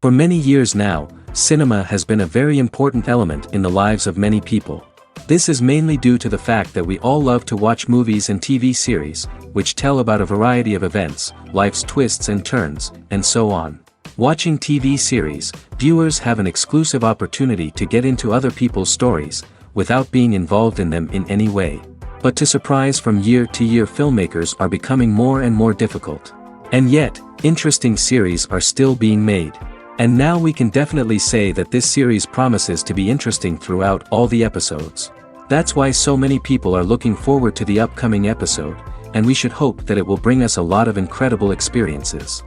For many years now, cinema has been a very important element in the lives of many people. This is mainly due to the fact that we all love to watch movies and TV series, which tell about a variety of events, life's twists and turns, and so on. Watching TV series, viewers have an exclusive opportunity to get into other people's stories, without being involved in them in any way. But to surprise from year to year, filmmakers are becoming more and more difficult. And yet, interesting series are still being made. And now we can definitely say that this series promises to be interesting throughout all the episodes. That's why so many people are looking forward to the upcoming episode, and we should hope that it will bring us a lot of incredible experiences.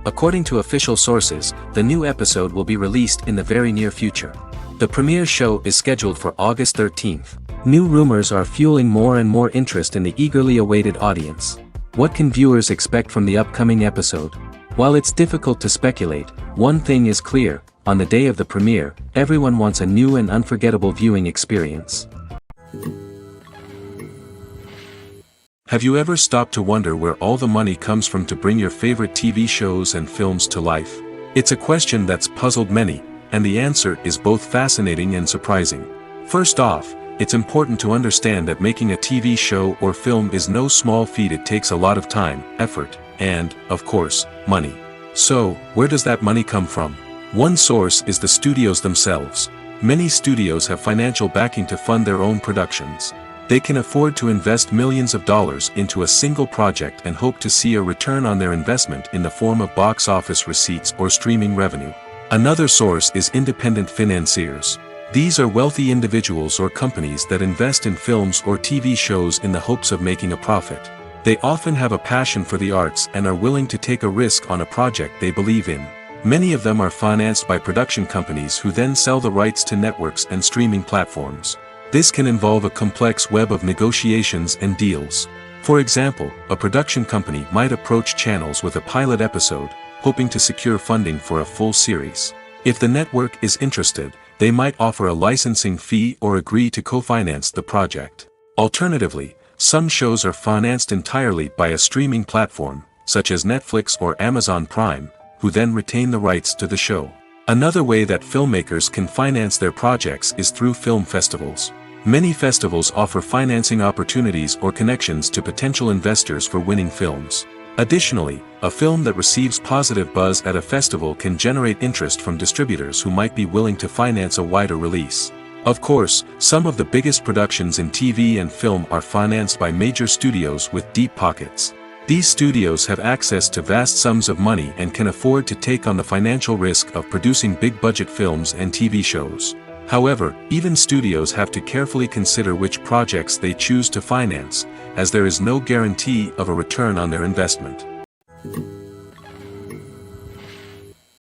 According to official sources, the new episode will be released in the very near future. The premiere show is scheduled for August 13th. New rumors are fueling more and more interest in the eagerly awaited audience. What can viewers expect from the upcoming episode? While it's difficult to speculate, one thing is clear: on the day of the premiere, everyone wants a new and unforgettable viewing experience. Have you ever stopped to wonder where all the money comes from to bring your favorite TV shows and films to life? It's a question that's puzzled many, and the answer is both fascinating and surprising. First off, it's important to understand that making a TV show or film is no small feat. It takes a lot of time, effort, and, of course, money. So, where does that money come from? One source is the studios themselves. Many studios have financial backing to fund their own productions. They can afford to invest millions of dollars into a single project and hope to see a return on their investment in the form of box office receipts or streaming revenue. Another source is independent financiers. These are wealthy individuals or companies that invest in films or TV shows in the hopes of making a profit. They often have a passion for the arts and are willing to take a risk on a project they believe in. Many of them are financed by production companies who then sell the rights to networks and streaming platforms. This can involve a complex web of negotiations and deals. For example, a production company might approach channels with a pilot episode, hoping to secure funding for a full series. If the network is interested, they might offer a licensing fee or agree to co-finance the project. Alternatively, some shows are financed entirely by a streaming platform, such as Netflix or Amazon Prime, who then retain the rights to the show. Another way that filmmakers can finance their projects is through film festivals. Many festivals offer financing opportunities or connections to potential investors for winning films. Additionally, a film that receives positive buzz at a festival can generate interest from distributors who might be willing to finance a wider release. Of course, some of the biggest productions in TV and film are financed by major studios with deep pockets. These studios have access to vast sums of money and can afford to take on the financial risk of producing big-budget films and TV shows. However, even studios have to carefully consider which projects they choose to finance, as there is no guarantee of a return on their investment.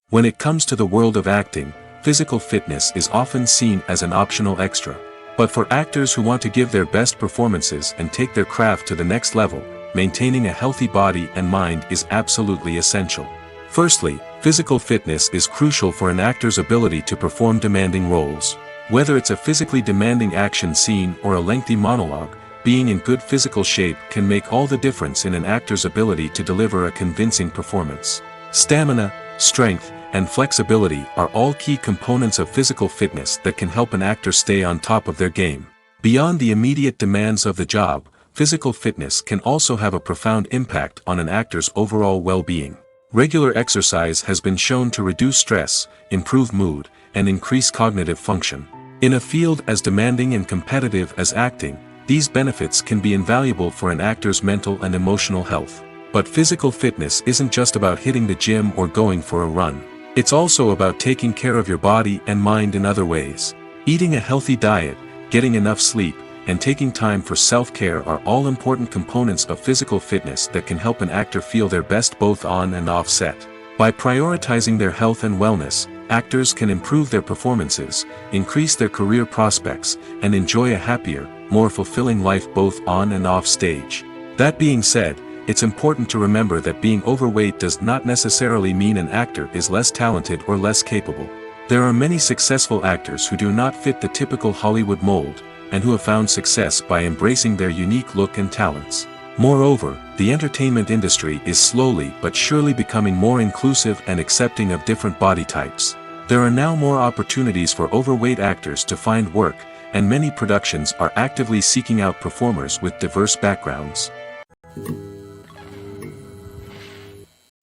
When it comes to the world of acting, physical fitness is often seen as an optional extra. But for actors who want to give their best performances and take their craft to the next level, maintaining a healthy body and mind is absolutely essential. Firstly, physical fitness is crucial for an actor's ability to perform demanding roles. Whether it's a physically demanding action scene or a lengthy monologue, being in good physical shape can make all the difference in an actor's ability to deliver a convincing performance. Stamina, strength, and flexibility are all key components of physical fitness that can help an actor stay on top of their game. Beyond the immediate demands of the job, physical fitness can also have a profound impact on an actor's overall well-being. Regular exercise has been shown to reduce stress, improve mood, and increase cognitive function. In a field as demanding and competitive as acting, these benefits can be invaluable for an actor's mental and emotional health. But physical fitness isn't just about hitting the gym or going for a run. It's also about taking care of your body and mind in other ways. Eating a healthy diet, getting enough sleep, and taking time for self-care are all important components of physical fitness that can help an actor feel their best both on and off set. By prioritizing their health and wellness, actors can improve their performances, increase their career prospects, and enjoy a happier, more fulfilling life both on and off stage. That being said, it's important to remember that being overweight does not necessarily mean an actor is less talented or less capable. There are many successful actors who do not fit the typical Hollywood mold, and who have found success by embracing their unique look and talents. Moreover, the entertainment industry is slowly but surely becoming more inclusive and accepting of different body types. There are now more opportunities for overweight actors to find work, and many productions are actively seeking out performers with diverse backgrounds.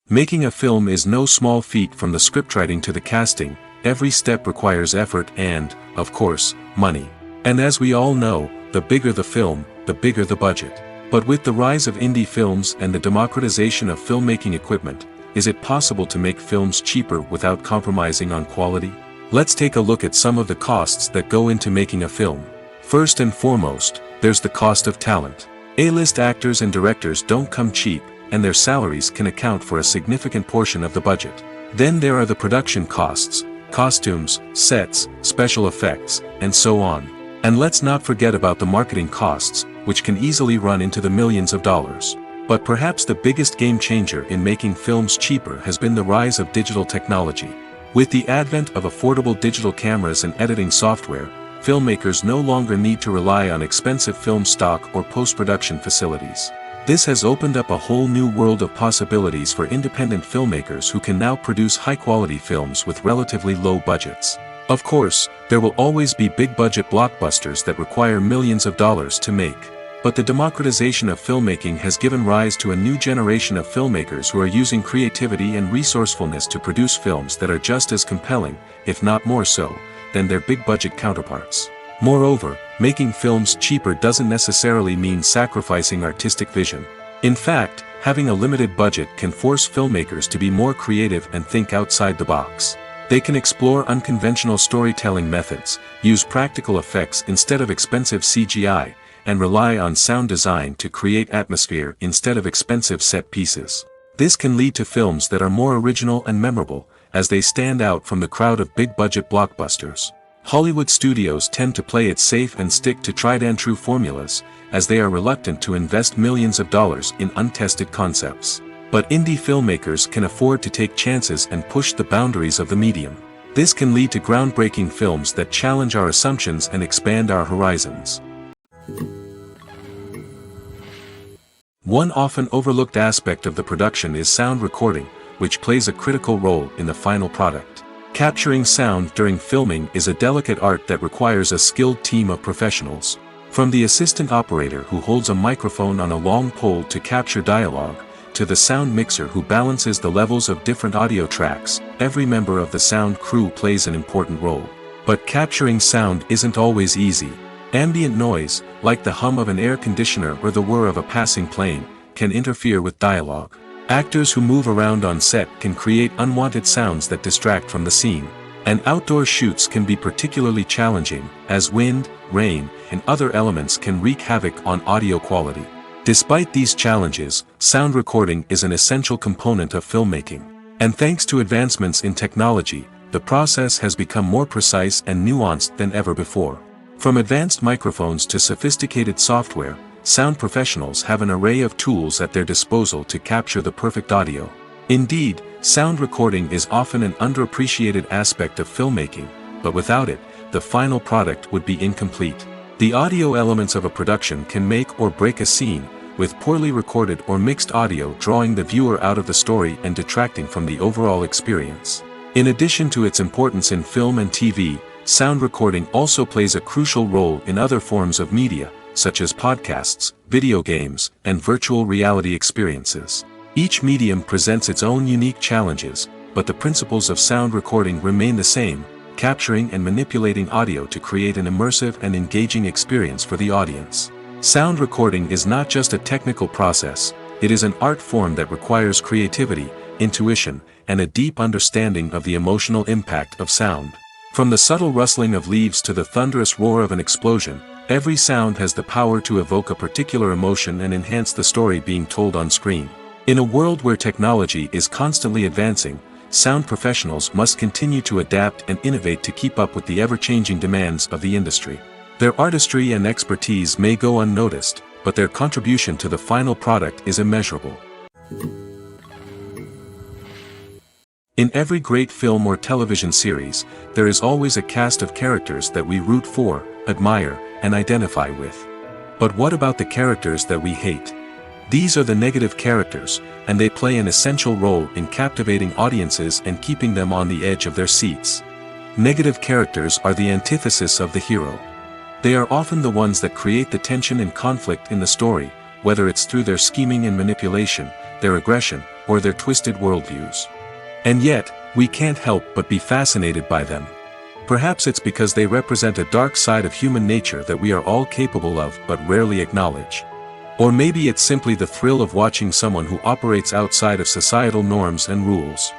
Making a film is no small feat. From the scriptwriting to the casting, every step requires effort and, of course, money. And as we all know, the bigger the film, the bigger the budget. But with the rise of indie films and the democratization of filmmaking equipment, is it possible to make films cheaper without compromising on quality? Let's take a look at some of the costs that go into making a film. First and foremost, there's the cost of talent. A-list actors and directors don't come cheap, and their salaries can account for a significant portion of the budget. Then there are the production costs, costumes, sets, special effects, and so on. And let's not forget about the marketing costs, which can easily run into the millions of dollars. But perhaps the biggest game changer in making films cheaper has been the rise of digital technology. With the advent of affordable digital cameras and editing software, filmmakers no longer need to rely on expensive film stock or post-production facilities. This has opened up a whole new world of possibilities for independent filmmakers who can now produce high-quality films with relatively low budgets. Of course, there will always be big-budget blockbusters that require millions of dollars to make. But the democratization of filmmaking has given rise to a new generation of filmmakers who are using creativity and resourcefulness to produce films that are just as compelling, if not more so, than their big-budget counterparts. Moreover, making films cheaper doesn't necessarily mean sacrificing artistic vision. In fact, having a limited budget can force filmmakers to be more creative and think outside the box. They can explore unconventional storytelling methods, use practical effects instead of expensive CGI, and rely on sound design to create atmosphere instead of expensive set pieces. This can lead to films that are more original and memorable, as they stand out from the crowd of big-budget blockbusters. Hollywood studios tend to play it safe and stick to tried-and-true formulas, as they are reluctant to invest millions of dollars in untested concepts. But indie filmmakers can afford to take chances and push the boundaries of the medium. This can lead to groundbreaking films that challenge our assumptions and expand our horizons. One often overlooked aspect of the production is sound recording, which plays a critical role in the final product. Capturing sound during filming is a delicate art that requires a skilled team of professionals. From the assistant operator who holds a microphone on a long pole to capture dialogue, to the sound mixer who balances the levels of different audio tracks, every member of the sound crew plays an important role. But capturing sound isn't always easy. Ambient noise, like the hum of an air conditioner or the whir of a passing plane, can interfere with dialogue. Actors who move around on set can create unwanted sounds that distract from the scene. And outdoor shoots can be particularly challenging, as wind, rain, and other elements can wreak havoc on audio quality. Despite these challenges, sound recording is an essential component of filmmaking. And thanks to advancements in technology, the process has become more precise and nuanced than ever before. From advanced microphones to sophisticated software, sound professionals have an array of tools at their disposal to capture the perfect audio. Indeed, sound recording is often an underappreciated aspect of filmmaking, but without it, the final product would be incomplete. The audio elements of a production can make or break a scene, with poorly recorded or mixed audio drawing the viewer out of the story and detracting from the overall experience. In addition to its importance in film and TV, sound recording also plays a crucial role in other forms of media, such as podcasts, video games, and virtual reality experiences. Each medium presents its own unique challenges, but the principles of sound recording remain the same: capturing and manipulating audio to create an immersive and engaging experience for the audience. Sound recording is not just a technical process, it is an art form that requires creativity, intuition, and a deep understanding of the emotional impact of sound. From the subtle rustling of leaves to the thunderous roar of an explosion, every sound has the power to evoke a particular emotion and enhance the story being told on screen. In a world where technology is constantly advancing, sound professionals must continue to adapt and innovate to keep up with the ever-changing demands of the industry. Their artistry and expertise may go unnoticed, but their contribution to the final product is immeasurable. In every great film or television series, there is always a cast of characters that we root for, admire, and identify with. But what about the characters that we hate? These are the negative characters, and they play an essential role in captivating audiences and keeping them on the edge of their seats. Negative characters are the antithesis of the hero. They are often the ones that create the tension and conflict in the story, whether it's through their scheming and manipulation, their aggression, or their twisted worldviews. And yet, we can't help but be fascinated by them. Perhaps it's because they represent a dark side of human nature that we are all capable of but rarely acknowledge. Or maybe it's simply the thrill of watching someone who operates outside of societal norms and rules.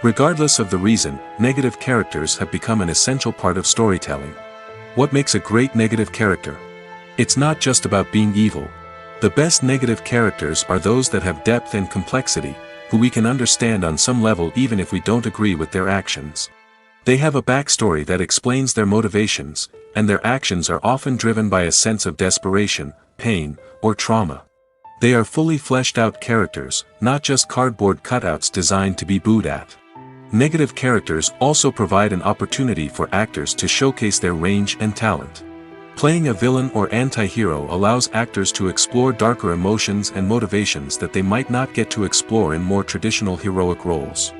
Regardless of the reason, negative characters have become an essential part of storytelling. What makes a great negative character? It's not just about being evil. The best negative characters are those that have depth and complexity, who we can understand on some level even if we don't agree with their actions. They have a backstory that explains their motivations, and their actions are often driven by a sense of desperation, pain, or trauma. They are fully fleshed out characters, not just cardboard cutouts designed to be booed at. Negative characters also provide an opportunity for actors to showcase their range and talent. Playing a villain or anti-hero allows actors to explore darker emotions and motivations that they might not get to explore in more traditional heroic roles.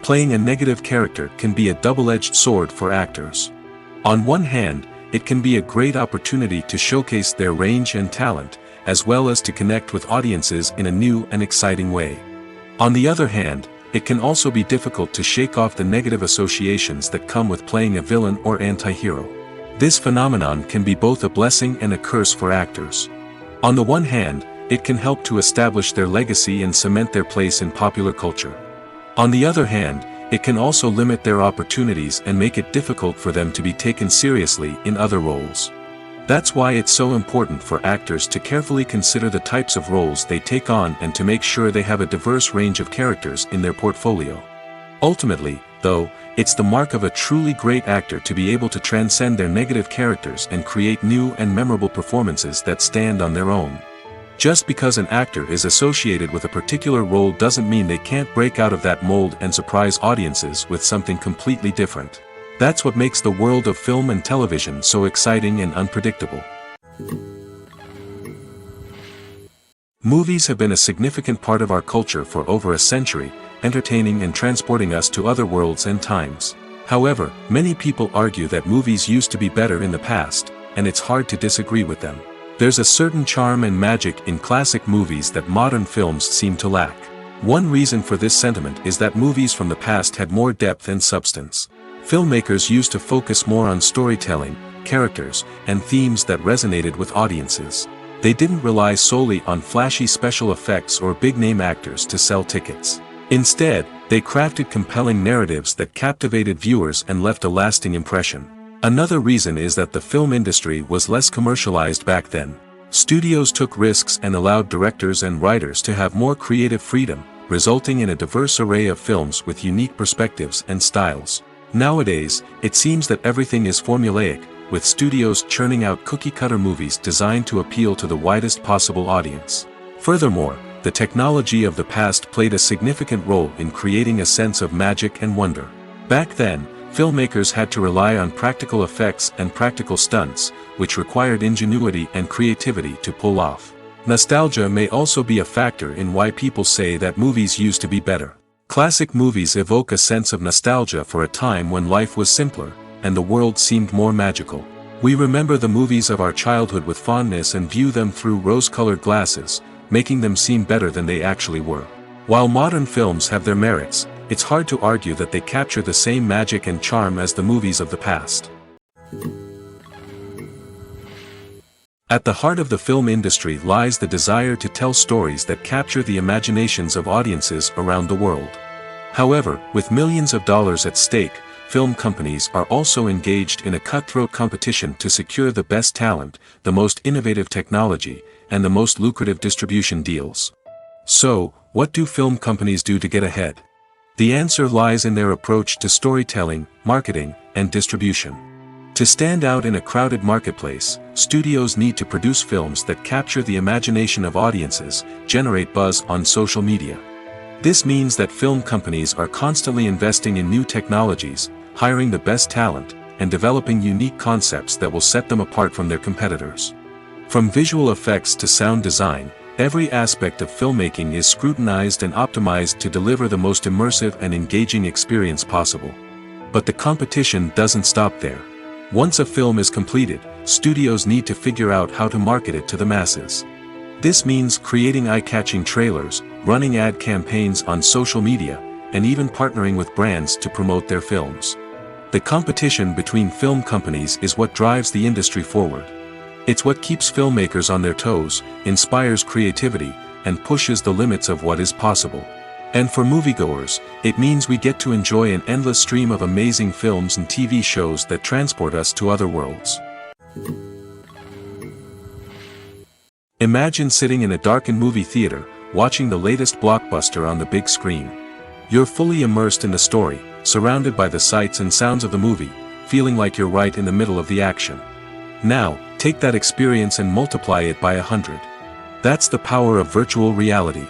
Playing a negative character can be a double-edged sword for actors. On one hand, it can be a great opportunity to showcase their range and talent, as well as to connect with audiences in a new and exciting way. On the other hand, it can also be difficult to shake off the negative associations that come with playing a villain or anti-hero. This phenomenon can be both a blessing and a curse for actors. On the one hand, it can help to establish their legacy and cement their place in popular culture. On the other hand, it can also limit their opportunities and make it difficult for them to be taken seriously in other roles. That's why it's so important for actors to carefully consider the types of roles they take on and to make sure they have a diverse range of characters in their portfolio. Ultimately, though, it's the mark of a truly great actor to be able to transcend their negative characters and create new and memorable performances that stand on their own. Just because an actor is associated with a particular role doesn't mean they can't break out of that mold and surprise audiences with something completely different. That's what makes the world of film and television so exciting and unpredictable. Movies have been a significant part of our culture for over a century, entertaining and transporting us to other worlds and times. However, many people argue that movies used to be better in the past, and it's hard to disagree with them. There's a certain charm and magic in classic movies that modern films seem to lack. One reason for this sentiment is that movies from the past had more depth and substance. Filmmakers used to focus more on storytelling, characters, and themes that resonated with audiences. They didn't rely solely on flashy special effects or big-name actors to sell tickets. Instead, they crafted compelling narratives that captivated viewers and left a lasting impression. Another reason is that the film industry was less commercialized back then. Studios took risks and allowed directors and writers to have more creative freedom, resulting in a diverse array of films with unique perspectives and styles. Nowadays, it seems that everything is formulaic, with studios churning out cookie-cutter movies designed to appeal to the widest possible audience. Furthermore, the technology of the past played a significant role in creating a sense of magic and wonder. Back then, filmmakers had to rely on practical effects and practical stunts, which required ingenuity and creativity to pull off. Nostalgia may also be a factor in why people say that movies used to be better. Classic movies evoke a sense of nostalgia for a time when life was simpler, and the world seemed more magical. We remember the movies of our childhood with fondness and view them through rose-colored glasses, making them seem better than they actually were. While modern films have their merits, it's hard to argue that they capture the same magic and charm as the movies of the past. At the heart of the film industry lies the desire to tell stories that capture the imaginations of audiences around the world. However, with millions of dollars at stake, film companies are also engaged in a cutthroat competition to secure the best talent, the most innovative technology, and the most lucrative distribution deals. So, what do film companies do to get ahead? The answer lies in their approach to storytelling, marketing, and distribution. To stand out in a crowded marketplace, studios need to produce films that capture the imagination of audiences, generate buzz on social media. This means that film companies are constantly investing in new technologies, hiring the best talent, and developing unique concepts that will set them apart from their competitors. From visual effects to sound design, Every aspect of filmmaking is scrutinized and optimized to deliver the most immersive and engaging experience possible. But the competition doesn't stop there. Once a film is completed, studios need to figure out how to market it to the masses. This means creating eye-catching trailers, running ad campaigns on social media, and even partnering with brands to promote their films. The competition between film companies is what drives the industry forward. It's what keeps filmmakers on their toes, inspires creativity, and pushes the limits of what is possible. And for moviegoers, it means we get to enjoy an endless stream of amazing films and TV shows that transport us to other worlds. Imagine sitting in a darkened movie theater, watching the latest blockbuster on the big screen. You're fully immersed in the story, surrounded by the sights and sounds of the movie, feeling like you're right in the middle of the action. Now, take that experience and multiply it by 100. That's the power of virtual reality.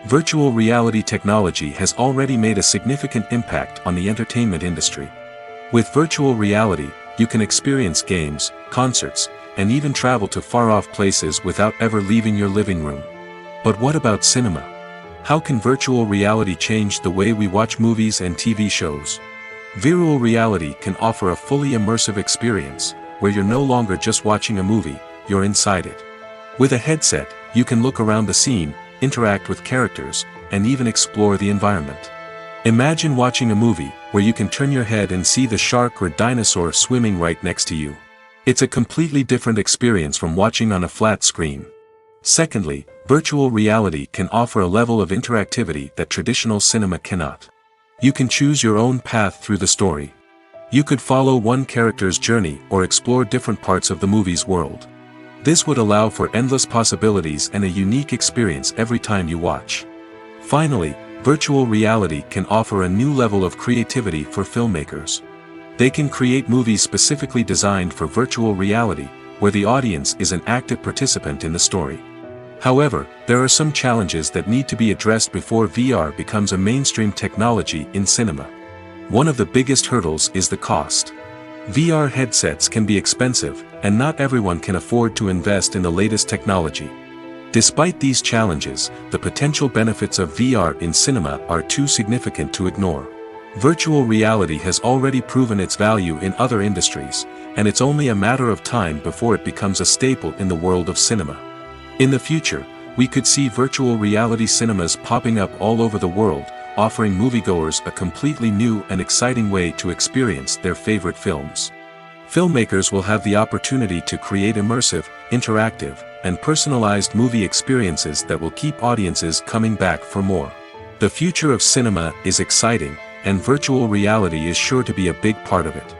Virtual reality technology has already made a significant impact on the entertainment industry. With virtual reality, you can experience games, concerts, and even travel to far-off places without ever leaving your living room. But what about cinema? How can virtual reality change the way we watch movies and TV shows? Virtual reality can offer a fully immersive experience, where you're no longer just watching a movie, you're inside it. With a headset, you can look around the scene, interact with characters, and even explore the environment. Imagine watching a movie where you can turn your head and see the shark or dinosaur swimming right next to you. It's a completely different experience from watching on a flat screen. Secondly, virtual reality can offer a level of interactivity that traditional cinema cannot. You can choose your own path through the story. You could follow one character's journey or explore different parts of the movie's world. This would allow for endless possibilities and a unique experience every time you watch. Finally, virtual reality can offer a new level of creativity for filmmakers. They can create movies specifically designed for virtual reality, where the audience is an active participant in the story. However, there are some challenges that need to be addressed before VR becomes a mainstream technology in cinema. One of the biggest hurdles is the cost. VR headsets can be expensive, and not everyone can afford to invest in the latest technology. Despite these challenges, the potential benefits of VR in cinema are too significant to ignore. Virtual reality has already proven its value in other industries, and it's only a matter of time before it becomes a staple in the world of cinema. In the future, we could see virtual reality cinemas popping up all over the world, offering moviegoers a completely new and exciting way to experience their favorite films. Filmmakers will have the opportunity to create immersive, interactive, and personalized movie experiences that will keep audiences coming back for more. The future of cinema is exciting, and virtual reality is sure to be a big part of it.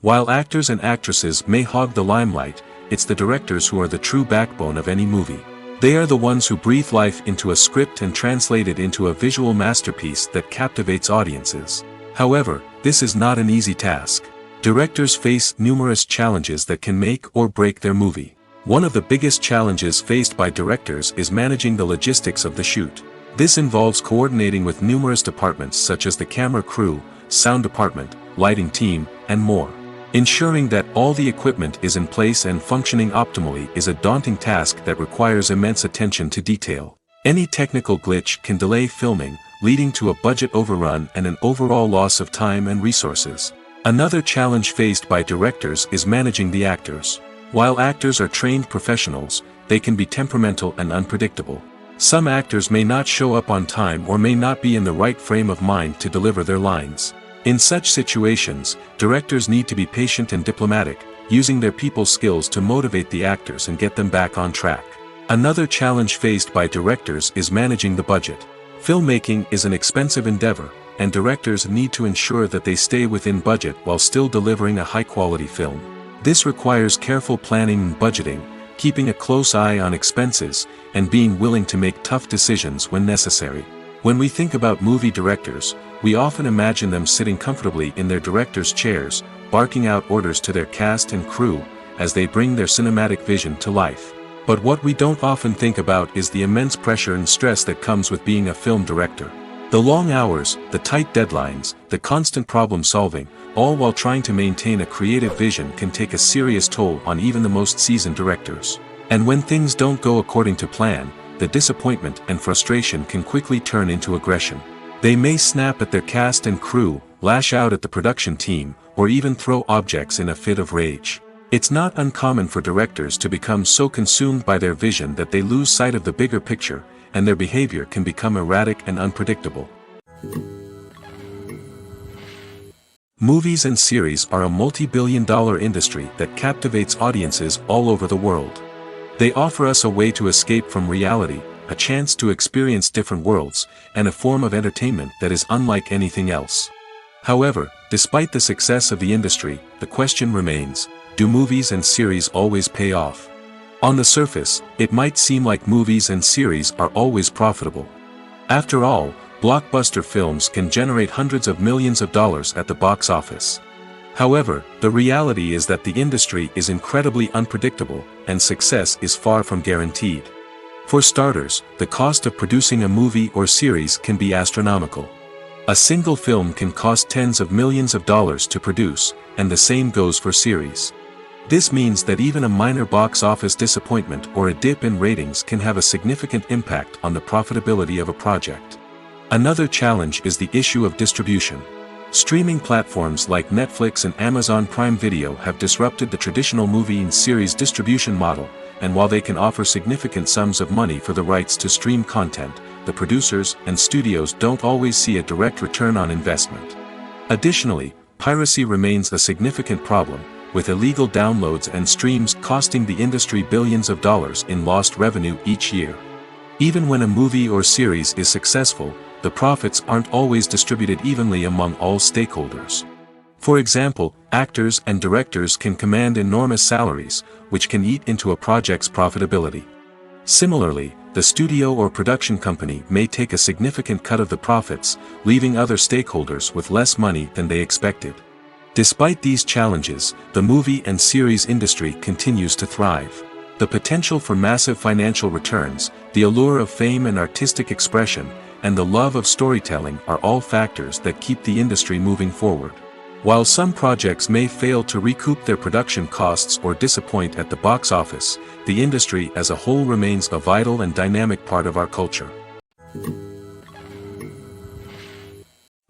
While actors and actresses may hog the limelight, it's the directors who are the true backbone of any movie. They are the ones who breathe life into a script and translate it into a visual masterpiece that captivates audiences. However, this is not an easy task. Directors face numerous challenges that can make or break their movie. One of the biggest challenges faced by directors is managing the logistics of the shoot. This involves coordinating with numerous departments such as the camera crew, sound department, lighting team, and more. Ensuring that all the equipment is in place and functioning optimally is a daunting task that requires immense attention to detail. Any technical glitch can delay filming, leading to a budget overrun and an overall loss of time and resources. Another challenge faced by directors is managing the actors. While actors are trained professionals, they can be temperamental and unpredictable. Some actors may not show up on time or may not be in the right frame of mind to deliver their lines. In such situations, directors need to be patient and diplomatic, using their people skills to motivate the actors and get them back on track. Another challenge faced by directors is managing the budget. Filmmaking is an expensive endeavor, and directors need to ensure that they stay within budget while still delivering a high-quality film. This requires careful planning and budgeting, keeping a close eye on expenses, and being willing to make tough decisions when necessary. When we think about movie directors, we often imagine them sitting comfortably in their director's chairs, barking out orders to their cast and crew, as they bring their cinematic vision to life. But what we don't often think about is the immense pressure and stress that comes with being a film director. The long hours, the tight deadlines, the constant problem solving, all while trying to maintain a creative vision can take a serious toll on even the most seasoned directors. And when things don't go according to plan, the disappointment and frustration can quickly turn into aggression. They may snap at their cast and crew, lash out at the production team, or even throw objects in a fit of rage. It's not uncommon for directors to become so consumed by their vision that they lose sight of the bigger picture, and their behavior can become erratic and unpredictable. Movies and series are a multi-billion-dollar industry that captivates audiences all over the world. They offer us a way to escape from reality, a chance to experience different worlds, and a form of entertainment that is unlike anything else. However, despite the success of the industry, the question remains, do movies and series always pay off? On the surface, it might seem like movies and series are always profitable. After all, blockbuster films can generate hundreds of millions of dollars at the box office. However, the reality is that the industry is incredibly unpredictable, and success is far from guaranteed. For starters, the cost of producing a movie or series can be astronomical. A single film can cost tens of millions of dollars to produce, and the same goes for series. This means that even a minor box office disappointment or a dip in ratings can have a significant impact on the profitability of a project. Another challenge is the issue of distribution. Streaming platforms like Netflix and Amazon Prime Video have disrupted the traditional movie and series distribution model, and while they can offer significant sums of money for the rights to stream content, the producers and studios don't always see a direct return on investment. Additionally, piracy remains a significant problem, with illegal downloads and streams costing the industry billions of dollars in lost revenue each year. Even when a movie or series is successful, the profits aren't always distributed evenly among all stakeholders. For example, actors and directors can command enormous salaries, which can eat into a project's profitability. Similarly, the studio or production company may take a significant cut of the profits, leaving other stakeholders with less money than they expected. Despite these challenges, the movie and series industry continues to thrive. The potential for massive financial returns, the allure of fame and artistic expression, and the love of storytelling are all factors that keep the industry moving forward. While some projects may fail to recoup their production costs or disappoint at the box office, the industry as a whole remains a vital and dynamic part of our culture.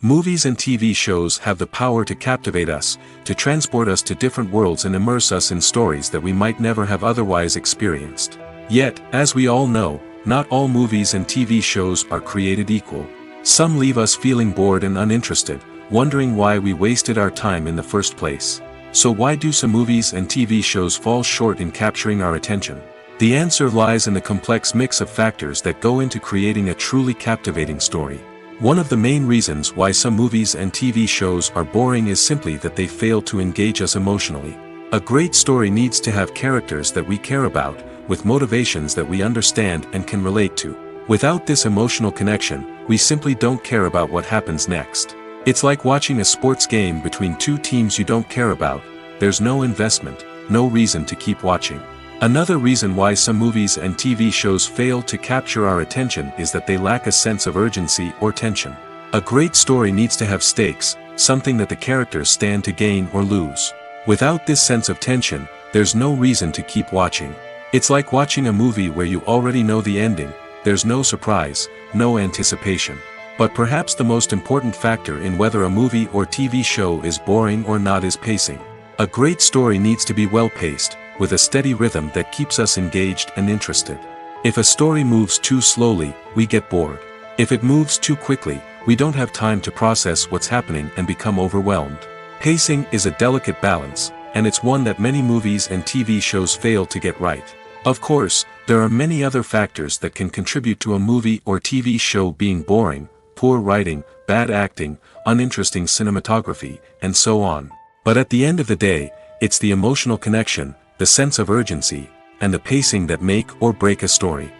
Movies and TV shows have the power to captivate us, to transport us to different worlds and immerse us in stories that we might never have otherwise experienced. Yet, as we all know, not all movies and TV shows are created equal. Some leave us feeling bored and uninterested, wondering why we wasted our time in the first place. So why do some movies and TV shows fall short in capturing our attention? The answer lies in the complex mix of factors that go into creating a truly captivating story. One of the main reasons why some movies and TV shows are boring is simply that they fail to engage us emotionally. A great story needs to have characters that we care about, with motivations that we understand and can relate to. Without this emotional connection, we simply don't care about what happens next. It's like watching a sports game between two teams you don't care about. There's no investment, no reason to keep watching. Another reason why some movies and TV shows fail to capture our attention is that they lack a sense of urgency or tension. A great story needs to have stakes, something that the characters stand to gain or lose. Without this sense of tension, there's no reason to keep watching. It's like watching a movie where you already know the ending, there's no surprise, no anticipation. But perhaps the most important factor in whether a movie or TV show is boring or not is pacing. A great story needs to be well-paced, with a steady rhythm that keeps us engaged and interested. If a story moves too slowly, we get bored. If it moves too quickly, we don't have time to process what's happening and become overwhelmed. Pacing is a delicate balance, and it's one that many movies and TV shows fail to get right. Of course, there are many other factors that can contribute to a movie or TV show being boring: poor writing, bad acting, uninteresting cinematography, and so on. But at the end of the day, it's the emotional connection, the sense of urgency, and the pacing that make or break a story.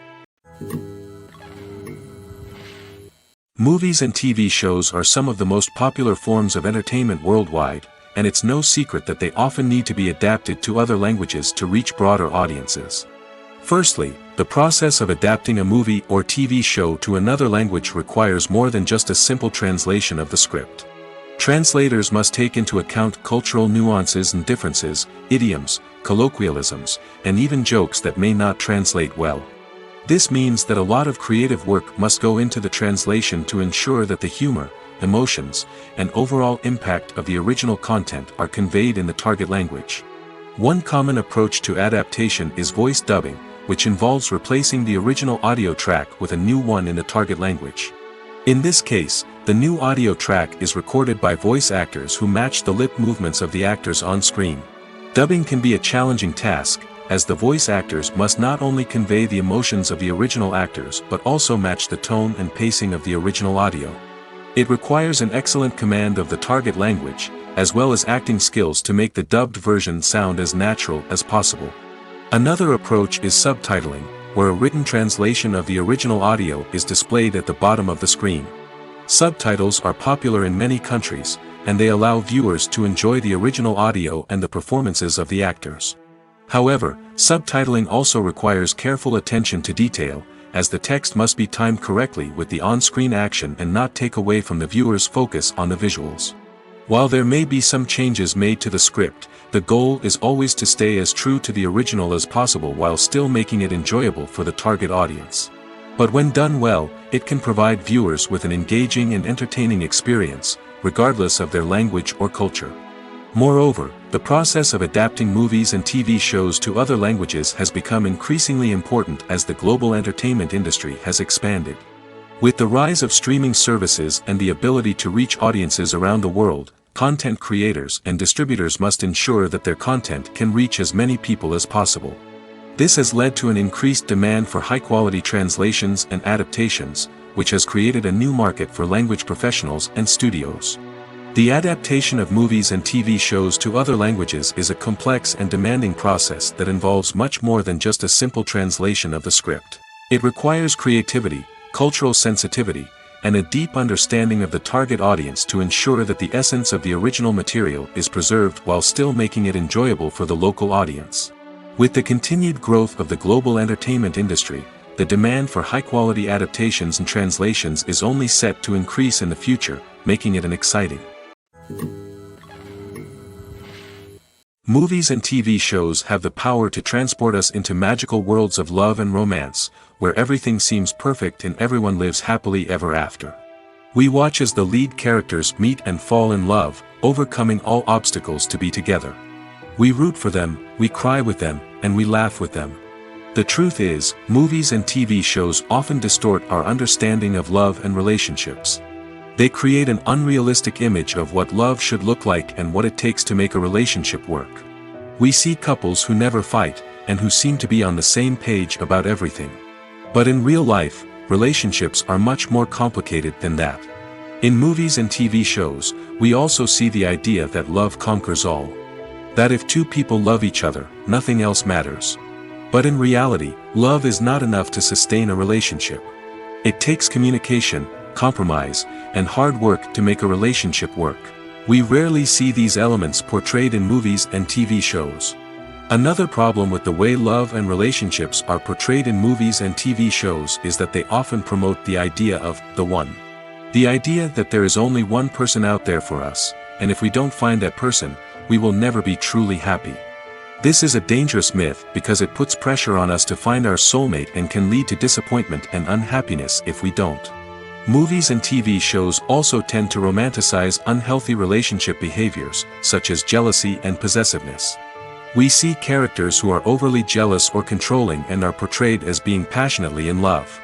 Movies and TV shows are some of the most popular forms of entertainment worldwide, and it's no secret that they often need to be adapted to other languages to reach broader audiences. Firstly, The process of adapting a movie or TV show to another language requires more than just a simple translation of the script. Translators must take into account cultural nuances and differences, idioms, colloquialisms, and even jokes that may not translate well. This means that a lot of creative work must go into the translation to ensure that the humor, emotions, and overall impact of the original content are conveyed in the target language. One common approach to adaptation is voice dubbing, which involves replacing the original audio track with a new one in the target language. In this case, the new audio track is recorded by voice actors who match the lip movements of the actors on screen. Dubbing can be a challenging task, as the voice actors must not only convey the emotions of the original actors but also match the tone and pacing of the original audio. It requires an excellent command of the target language, as well as acting skills to make the dubbed version sound as natural as possible. Another approach is subtitling, where a written translation of the original audio is displayed at the bottom of the screen. Subtitles are popular in many countries, and they allow viewers to enjoy the original audio and the performances of the actors. However, subtitling also requires careful attention to detail, as the text must be timed correctly with the on-screen action and not take away from the viewer's focus on the visuals. While there may be some changes made to the script, the goal is always to stay as true to the original as possible while still making it enjoyable for the target audience. But when done well, it can provide viewers with an engaging and entertaining experience, regardless of their language or culture. Moreover, the process of adapting movies and TV shows to other languages has become increasingly important as the global entertainment industry has expanded. With the rise of streaming services and the ability to reach audiences around the world, content creators and distributors must ensure that their content can reach as many people as possible. This has led to an increased demand for high-quality translations and adaptations, which has created a new market for language professionals and studios. The adaptation of movies and TV shows to other languages is a complex and demanding process that involves much more than just a simple translation of the script. It requires creativity, cultural sensitivity, and a deep understanding of the target audience to ensure that the essence of the original material is preserved while still making it enjoyable for the local audience. With the continued growth of the global entertainment industry, the demand for high-quality adaptations and translations is only set to increase in the future, making it an exciting. Movies and TV shows have the power to transport us into magical worlds of love and romance, where everything seems perfect and everyone lives happily ever after. We watch as the lead characters meet and fall in love, overcoming all obstacles to be together. We root for them, we cry with them, and we laugh with them. The truth is, movies and TV shows often distort our understanding of love and relationships. They create an unrealistic image of what love should look like and what it takes to make a relationship work. We see couples who never fight, and who seem to be on the same page about everything. But in real life, relationships are much more complicated than that. In movies and TV shows, we also see the idea that love conquers all. That if two people love each other, nothing else matters. But in reality, love is not enough to sustain a relationship. It takes communication, compromise, and hard work to make a relationship work. We rarely see these elements portrayed in movies and TV shows. Another problem with the way love and relationships are portrayed in movies and TV shows is that they often promote the idea of the one. The idea that there is only one person out there for us, and if we don't find that person, we will never be truly happy. This is a dangerous myth because it puts pressure on us to find our soulmate and can lead to disappointment and unhappiness if we don't. Movies and TV shows also tend to romanticize unhealthy relationship behaviors, such as jealousy and possessiveness. We see characters who are overly jealous or controlling and are portrayed as being passionately in love.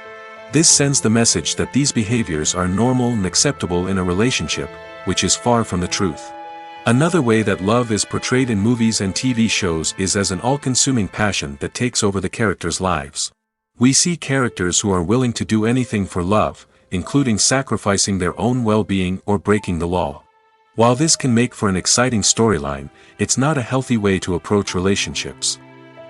This sends the message that these behaviors are normal and acceptable in a relationship, which is far from the truth. Another way that love is portrayed in movies and TV shows is as an all-consuming passion that takes over the characters' lives. We see characters who are willing to do anything for love, including sacrificing their own well-being or breaking the law. While this can make for an exciting storyline, it's not a healthy way to approach relationships.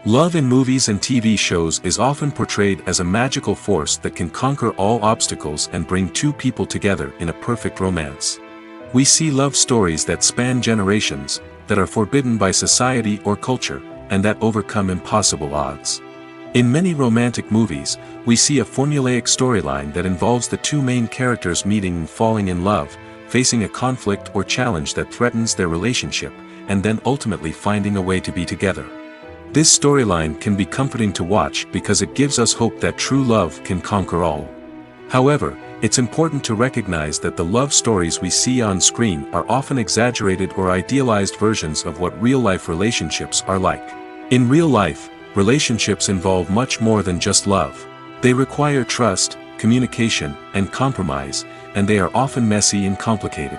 Love in movies and TV shows is often portrayed as a magical force that can conquer all obstacles and bring two people together in a perfect romance. We see love stories that span generations, that are forbidden by society or culture, and that overcome impossible odds. In many romantic movies, we see a formulaic storyline that involves the two main characters meeting and falling in love, facing a conflict or challenge that threatens their relationship, and then ultimately finding a way to be together. This storyline can be comforting to watch because it gives us hope that true love can conquer all. However, it's important to recognize that the love stories we see on screen are often exaggerated or idealized versions of what real-life relationships are like. In real life, relationships involve much more than just love. They require trust, communication, and compromise, and they are often messy and complicated.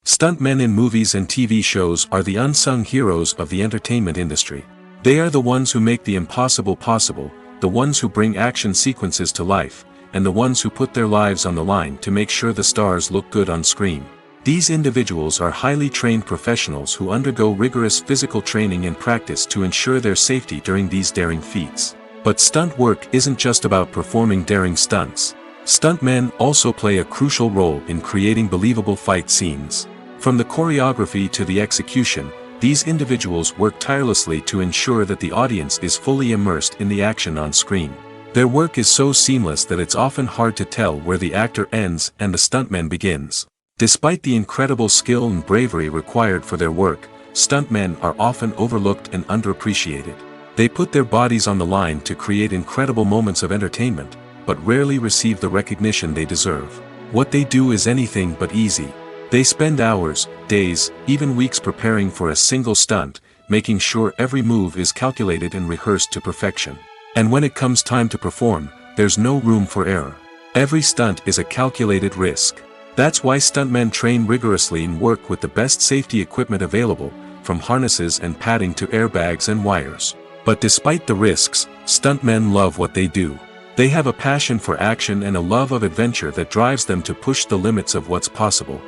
Stuntmen in movies and TV shows are the unsung heroes of the entertainment industry. They are the ones who make the impossible possible, the ones who bring action sequences to life, and the ones who put their lives on the line to make sure the stars look good on screen. These individuals are highly trained professionals who undergo rigorous physical training and practice to ensure their safety during these daring feats. But stunt work isn't just about performing daring stunts. Stuntmen also play a crucial role in creating believable fight scenes. From the choreography to the execution, these individuals work tirelessly to ensure that the audience is fully immersed in the action on screen. Their work is so seamless that it's often hard to tell where the actor ends and the stuntman begins. Despite the incredible skill and bravery required for their work, stuntmen are often overlooked and underappreciated. They put their bodies on the line to create incredible moments of entertainment, but rarely receive the recognition they deserve. What they do is anything but easy. They spend hours, days, even weeks preparing for a single stunt, making sure every move is calculated and rehearsed to perfection. And when it comes time to perform, there's no room for error. Every stunt is a calculated risk. That's why stuntmen train rigorously and work with the best safety equipment available, from harnesses and padding to airbags and wires. But despite the risks, stuntmen love what they do. They have a passion for action and a love of adventure that drives them to push the limits of what's possible.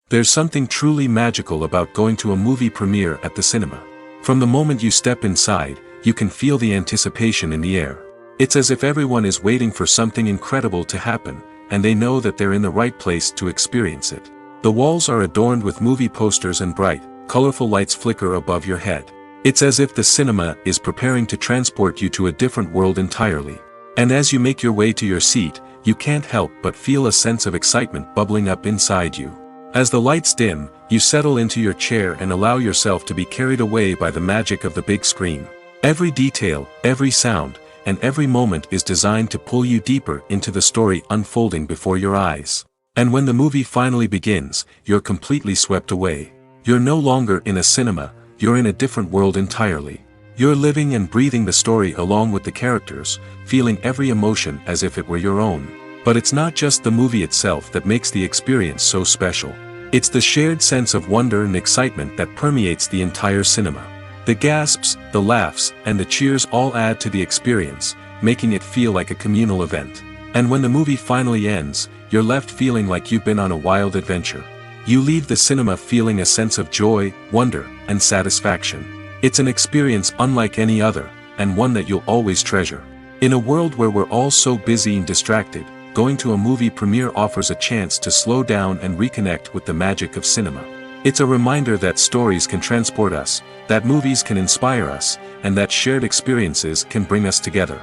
There's something truly magical about going to a movie premiere at the cinema. From the moment you step inside, you can feel the anticipation in the air. It's as if everyone is waiting for something incredible to happen, and they know that they're in the right place to experience it. The walls are adorned with movie posters and bright, colorful lights flicker above your head. It's as if the cinema is preparing to transport you to a different world entirely. And as you make your way to your seat, you can't help but feel a sense of excitement bubbling up inside you. As the lights dim, you settle into your chair and allow yourself to be carried away by the magic of the big screen. Every detail, every sound, and every moment is designed to pull you deeper into the story unfolding before your eyes. And when the movie finally begins, you're completely swept away. You're no longer in a cinema, you're in a different world entirely. You're living and breathing the story along with the characters, feeling every emotion as if it were your own. But it's not just the movie itself that makes the experience so special. It's the shared sense of wonder and excitement that permeates the entire cinema. The gasps, the laughs, and the cheers all add to the experience, making it feel like a communal event. And when the movie finally ends, you're left feeling like you've been on a wild adventure. You leave the cinema feeling a sense of joy, wonder, and satisfaction. It's an experience unlike any other, and one that you'll always treasure. In a world where we're all so busy and distracted, going to a movie premiere offers a chance to slow down and reconnect with the magic of cinema. It's a reminder that stories can transport us, that movies can inspire us, and that shared experiences can bring us together.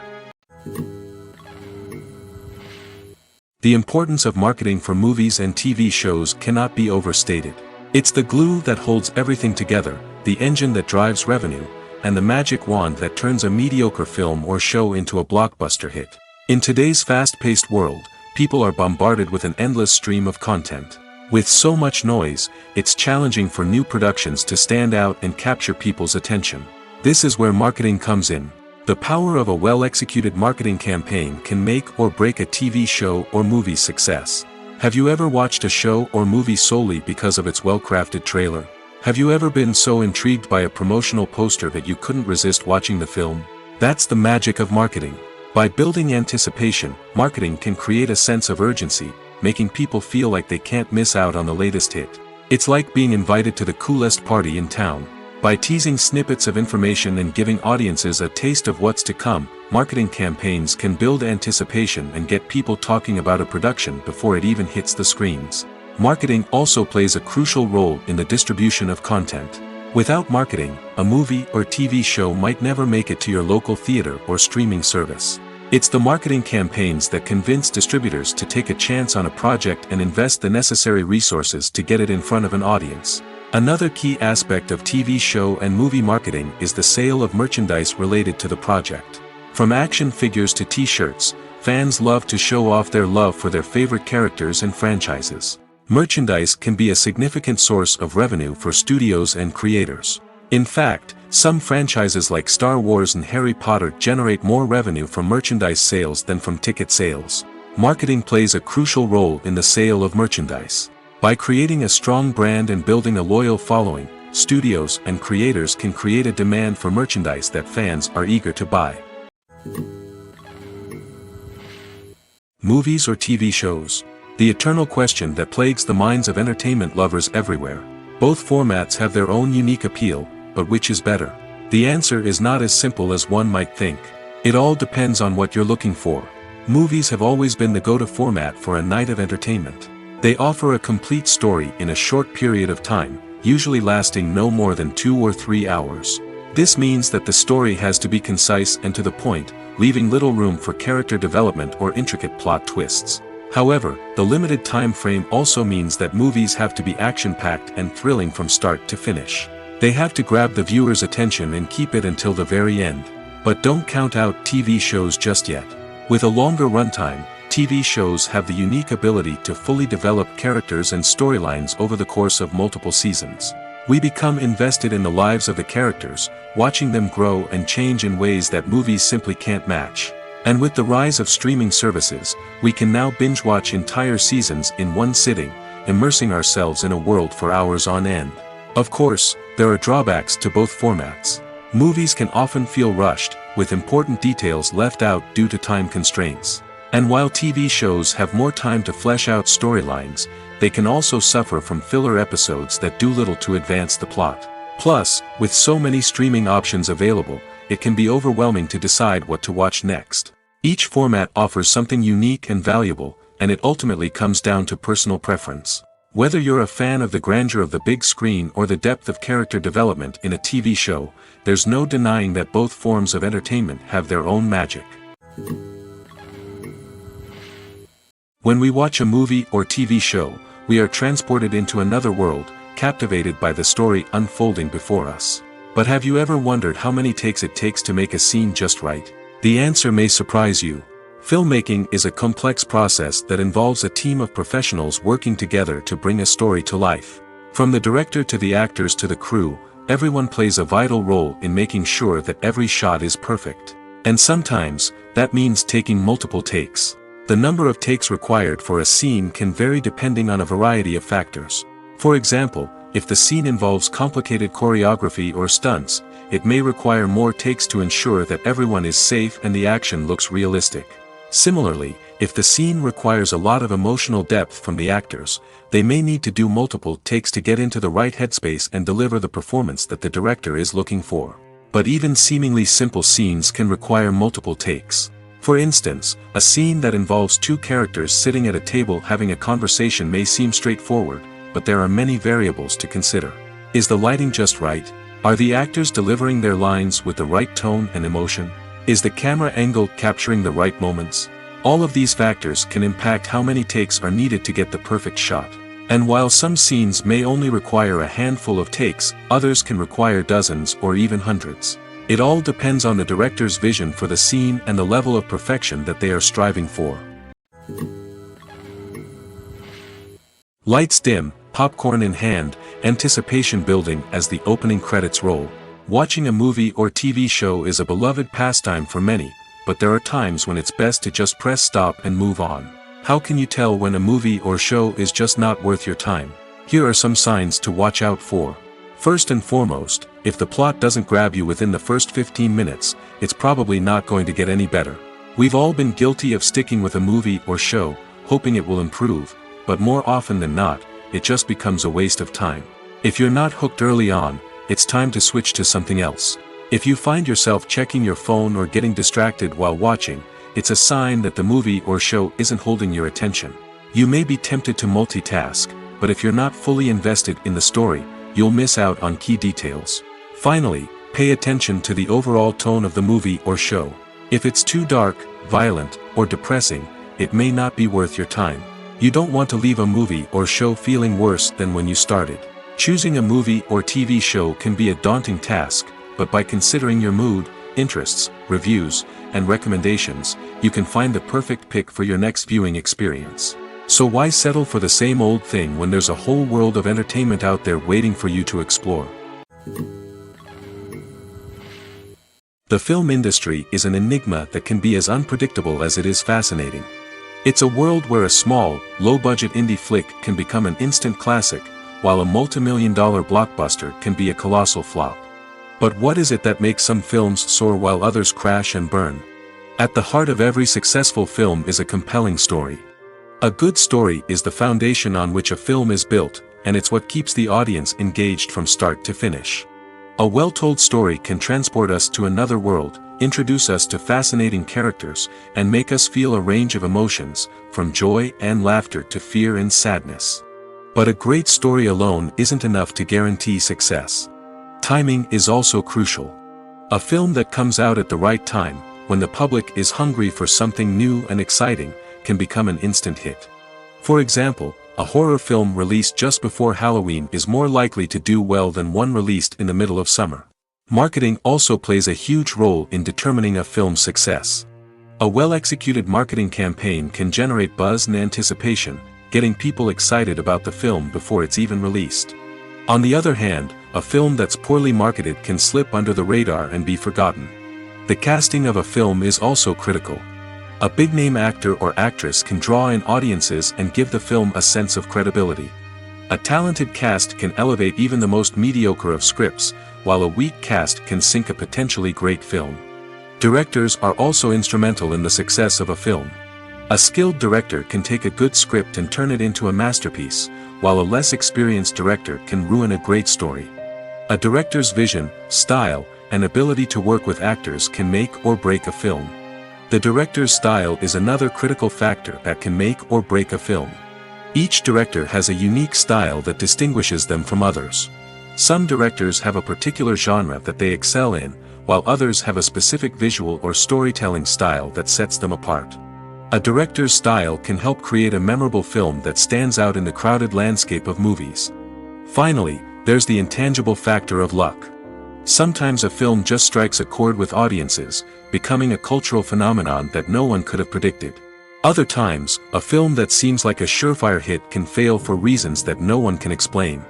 The importance of marketing for movies and TV shows cannot be overstated. It's the glue that holds everything together, the engine that drives revenue, and the magic wand that turns a mediocre film or show into a blockbuster hit. In today's fast-paced world, people are bombarded with an endless stream of content. With so much noise, it's challenging for new productions to stand out and capture people's attention. This is where marketing comes in. The power of a well-executed marketing campaign can make or break a TV show or movie's success. Have you ever watched a show or movie solely because of its well-crafted trailer? Have you ever been so intrigued by a promotional poster that you couldn't resist watching the film? That's the magic of marketing. By building anticipation, marketing can create a sense of urgency, making people feel like they can't miss out on the latest hit. It's like being invited to the coolest party in town. By teasing snippets of information and giving audiences a taste of what's to come, marketing campaigns can build anticipation and get people talking about a production before it even hits the screens. Marketing also plays a crucial role in the distribution of content. Without marketing, a movie or TV show might never make it to your local theater or streaming service. It's the marketing campaigns that convince distributors to take a chance on a project and invest the necessary resources to get it in front of an audience. Another key aspect of TV show and movie marketing is the sale of merchandise related to the project. From action figures to t-shirts, fans love to show off their love for their favorite characters and franchises. Merchandise can be a significant source of revenue for studios and creators. In fact, some franchises like Star Wars and Harry Potter generate more revenue from merchandise sales than from ticket sales. Marketing plays a crucial role in the sale of merchandise. By creating a strong brand and building a loyal following, studios and creators can create a demand for merchandise that fans are eager to buy. Movies or TV shows? The eternal question that plagues the minds of entertainment lovers everywhere. Both formats have their own unique appeal, but which is better? The answer is not as simple as one might think. It all depends on what you're looking for. Movies have always been the go-to format for a night of entertainment. They offer a complete story in a short period of time, usually lasting no more than 2 or 3 hours. This means that the story has to be concise and to the point, leaving little room for character development or intricate plot twists. However, the limited time frame also means that movies have to be action-packed and thrilling from start to finish. They have to grab the viewer's attention and keep it until the very end. But don't count out TV shows just yet. With a longer runtime, TV shows have the unique ability to fully develop characters and storylines over the course of multiple seasons. We become invested in the lives of the characters, watching them grow and change in ways that movies simply can't match. And with the rise of streaming services, we can now binge-watch entire seasons in one sitting, immersing ourselves in a world for hours on end. Of course, there are drawbacks to both formats. Movies can often feel rushed, with important details left out due to time constraints. And while TV shows have more time to flesh out storylines, they can also suffer from filler episodes that do little to advance the plot. Plus, with so many streaming options available, it can be overwhelming to decide what to watch next. Each format offers something unique and valuable, and it ultimately comes down to personal preference. Whether you're a fan of the grandeur of the big screen or the depth of character development in a TV show, there's no denying that both forms of entertainment have their own magic. When we watch a movie or TV show, we are transported into another world, captivated by the story unfolding before us. But have you ever wondered how many takes it takes to make a scene just right? The answer may surprise you. Filmmaking is a complex process that involves a team of professionals working together to bring a story to life. From the director to the actors to the crew, everyone plays a vital role in making sure that every shot is perfect. And sometimes, that means taking multiple takes. The number of takes required for a scene can vary depending on a variety of factors. For example, if the scene involves complicated choreography or stunts, it may require more takes to ensure that everyone is safe and the action looks realistic. Similarly, if the scene requires a lot of emotional depth from the actors, they may need to do multiple takes to get into the right headspace and deliver the performance that the director is looking for. But even seemingly simple scenes can require multiple takes. For instance, a scene that involves 2 characters sitting at a table having a conversation may seem straightforward, but there are many variables to consider. Is the lighting just right? Are the actors delivering their lines with the right tone and emotion? Is the camera angle capturing the right moments? All of these factors can impact how many takes are needed to get the perfect shot. And while some scenes may only require a handful of takes, others can require dozens or even hundreds. It all depends on the director's vision for the scene and the level of perfection that they are striving for. Lights dim, popcorn in hand, anticipation building as the opening credits roll. Watching a movie or TV show is a beloved pastime for many, but there are times when it's best to just press stop and move on. How can you tell when a movie or show is just not worth your time? Here are some signs to watch out for. First and foremost, if the plot doesn't grab you within the first 15 minutes, it's probably not going to get any better. We've all been guilty of sticking with a movie or show, hoping it will improve, but more often than not, it just becomes a waste of time. If you're not hooked early on, it's time to switch to something else. If you find yourself checking your phone or getting distracted while watching, it's a sign that the movie or show isn't holding your attention. You may be tempted to multitask, but if you're not fully invested in the story, you'll miss out on key details. Finally, pay attention to the overall tone of the movie or show. If it's too dark, violent, or depressing, it may not be worth your time. You don't want to leave a movie or show feeling worse than when you started. Choosing a movie or TV show can be a daunting task, but by considering your mood, interests, reviews, and recommendations, you can find the perfect pick for your next viewing experience. So why settle for the same old thing when there's a whole world of entertainment out there waiting for you to explore? The film industry is an enigma that can be as unpredictable as it is fascinating. It's a world where a small, low-budget indie flick can become an instant classic, while a multi-million-dollar blockbuster can be a colossal flop. But what is it that makes some films soar while others crash and burn? At the heart of every successful film is a compelling story. A good story is the foundation on which a film is built, and it's what keeps the audience engaged from start to finish. A well-told story can transport us to another world, introduce us to fascinating characters, and make us feel a range of emotions, from joy and laughter to fear and sadness. But a great story alone isn't enough to guarantee success. Timing is also crucial. A film that comes out at the right time, when the public is hungry for something new and exciting, can become an instant hit. For example, a horror film released just before Halloween is more likely to do well than one released in the middle of summer. Marketing also plays a huge role in determining a film's success. A well-executed marketing campaign can generate buzz and anticipation, getting people excited about the film before it's even released. On the other hand, a film that's poorly marketed can slip under the radar and be forgotten. The casting of a film is also critical. A big-name actor or actress can draw in audiences and give the film a sense of credibility. A talented cast can elevate even the most mediocre of scripts, while a weak cast can sink a potentially great film. Directors are also instrumental in the success of a film. A skilled director can take a good script and turn it into a masterpiece, while a less experienced director can ruin a great story. A director's vision, style, and ability to work with actors can make or break a film. The director's style is another critical factor that can make or break a film. Each director has a unique style that distinguishes them from others. Some directors have a particular genre that they excel in, while others have a specific visual or storytelling style that sets them apart. A director's style can help create a memorable film that stands out in the crowded landscape of movies. Finally, there's the intangible factor of luck. Sometimes a film just strikes a chord with audiences, becoming a cultural phenomenon that no one could have predicted. Other times, a film that seems like a surefire hit can fail for reasons that no one can explain.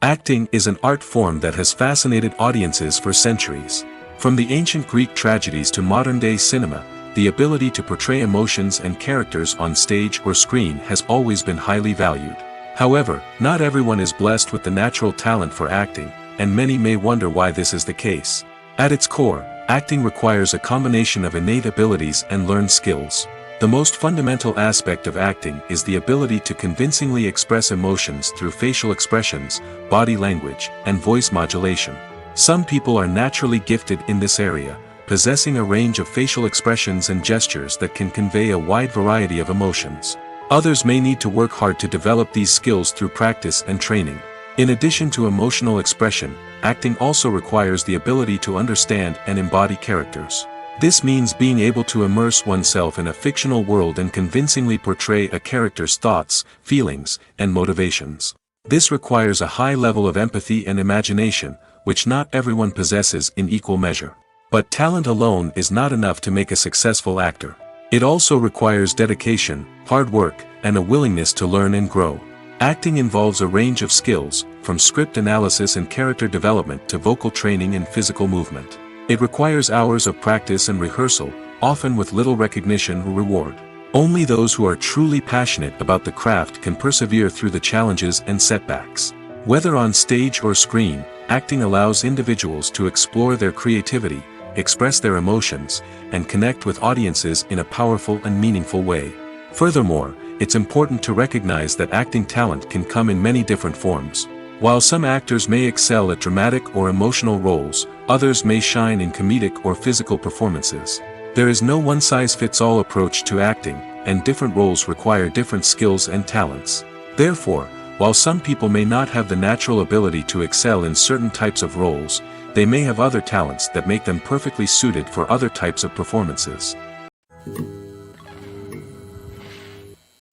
Acting is an art form that has fascinated audiences for centuries. From the ancient Greek tragedies to modern-day cinema, the ability to portray emotions and characters on stage or screen has always been highly valued. However, not everyone is blessed with the natural talent for acting, and many may wonder why this is the case. At its core, acting requires a combination of innate abilities and learned skills. The most fundamental aspect of acting is the ability to convincingly express emotions through facial expressions, body language, and voice modulation. Some people are naturally gifted in this area, possessing a range of facial expressions and gestures that can convey a wide variety of emotions. Others may need to work hard to develop these skills through practice and training. In addition to emotional expression, acting also requires the ability to understand and embody characters. This means being able to immerse oneself in a fictional world and convincingly portray a character's thoughts, feelings, and motivations. This requires a high level of empathy and imagination, which not everyone possesses in equal measure. But talent alone is not enough to make a successful actor. It also requires dedication, hard work, and a willingness to learn and grow. Acting involves a range of skills, from script analysis and character development to vocal training and physical movement. It requires hours of practice and rehearsal, often with little recognition or reward. Only those who are truly passionate about the craft can persevere through the challenges and setbacks. Whether on stage or screen, acting allows individuals to explore their creativity, express their emotions, and connect with audiences in a powerful and meaningful way. Furthermore, it's important to recognize that acting talent can come in many different forms. While some actors may excel at dramatic or emotional roles, others may shine in comedic or physical performances. There is no one-size-fits-all approach to acting, and different roles require different skills and talents. Therefore, while some people may not have the natural ability to excel in certain types of roles, they may have other talents that make them perfectly suited for other types of performances.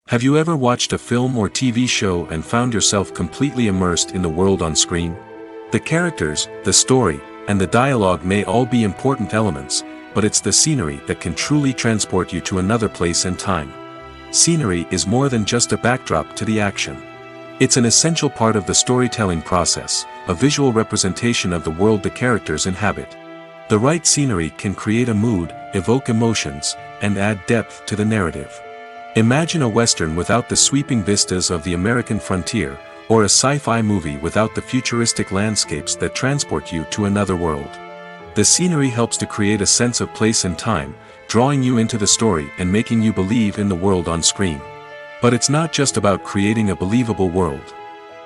Have you ever watched a film or TV show and found yourself completely immersed in the world on screen? The characters, the story, and the dialogue may all be important elements, but it's the scenery that can truly transport you to another place and time. Scenery is more than just a backdrop to the action. It's an essential part of the storytelling process, a visual representation of the world the characters inhabit. The right scenery can create a mood, evoke emotions, and add depth to the narrative. Imagine a Western without the sweeping vistas of the American frontier, or a sci-fi movie without the futuristic landscapes that transport you to another world. The scenery helps to create a sense of place and time, drawing you into the story and making you believe in the world on screen. But it's not just about creating a believable world.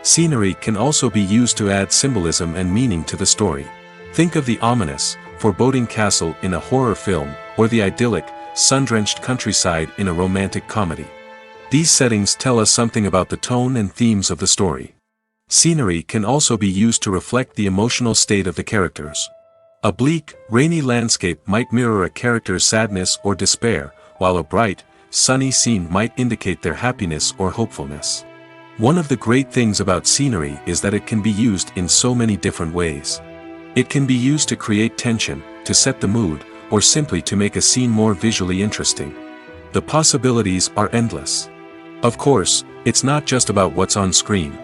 Scenery can also be used to add symbolism and meaning to the story. Think of the ominous, foreboding castle in a horror film, or the idyllic, sun-drenched countryside in a romantic comedy. These settings tell us something about the tone and themes of the story. Scenery can also be used to reflect the emotional state of the characters. A bleak, rainy landscape might mirror a character's sadness or despair, while a bright, sunny scene might indicate their happiness or hopefulness. One of the great things about scenery is that it can be used in so many different ways. It can be used to create tension, to set the mood, or simply to make a scene more visually interesting. The possibilities are endless. Of course, it's not just about what's on screen.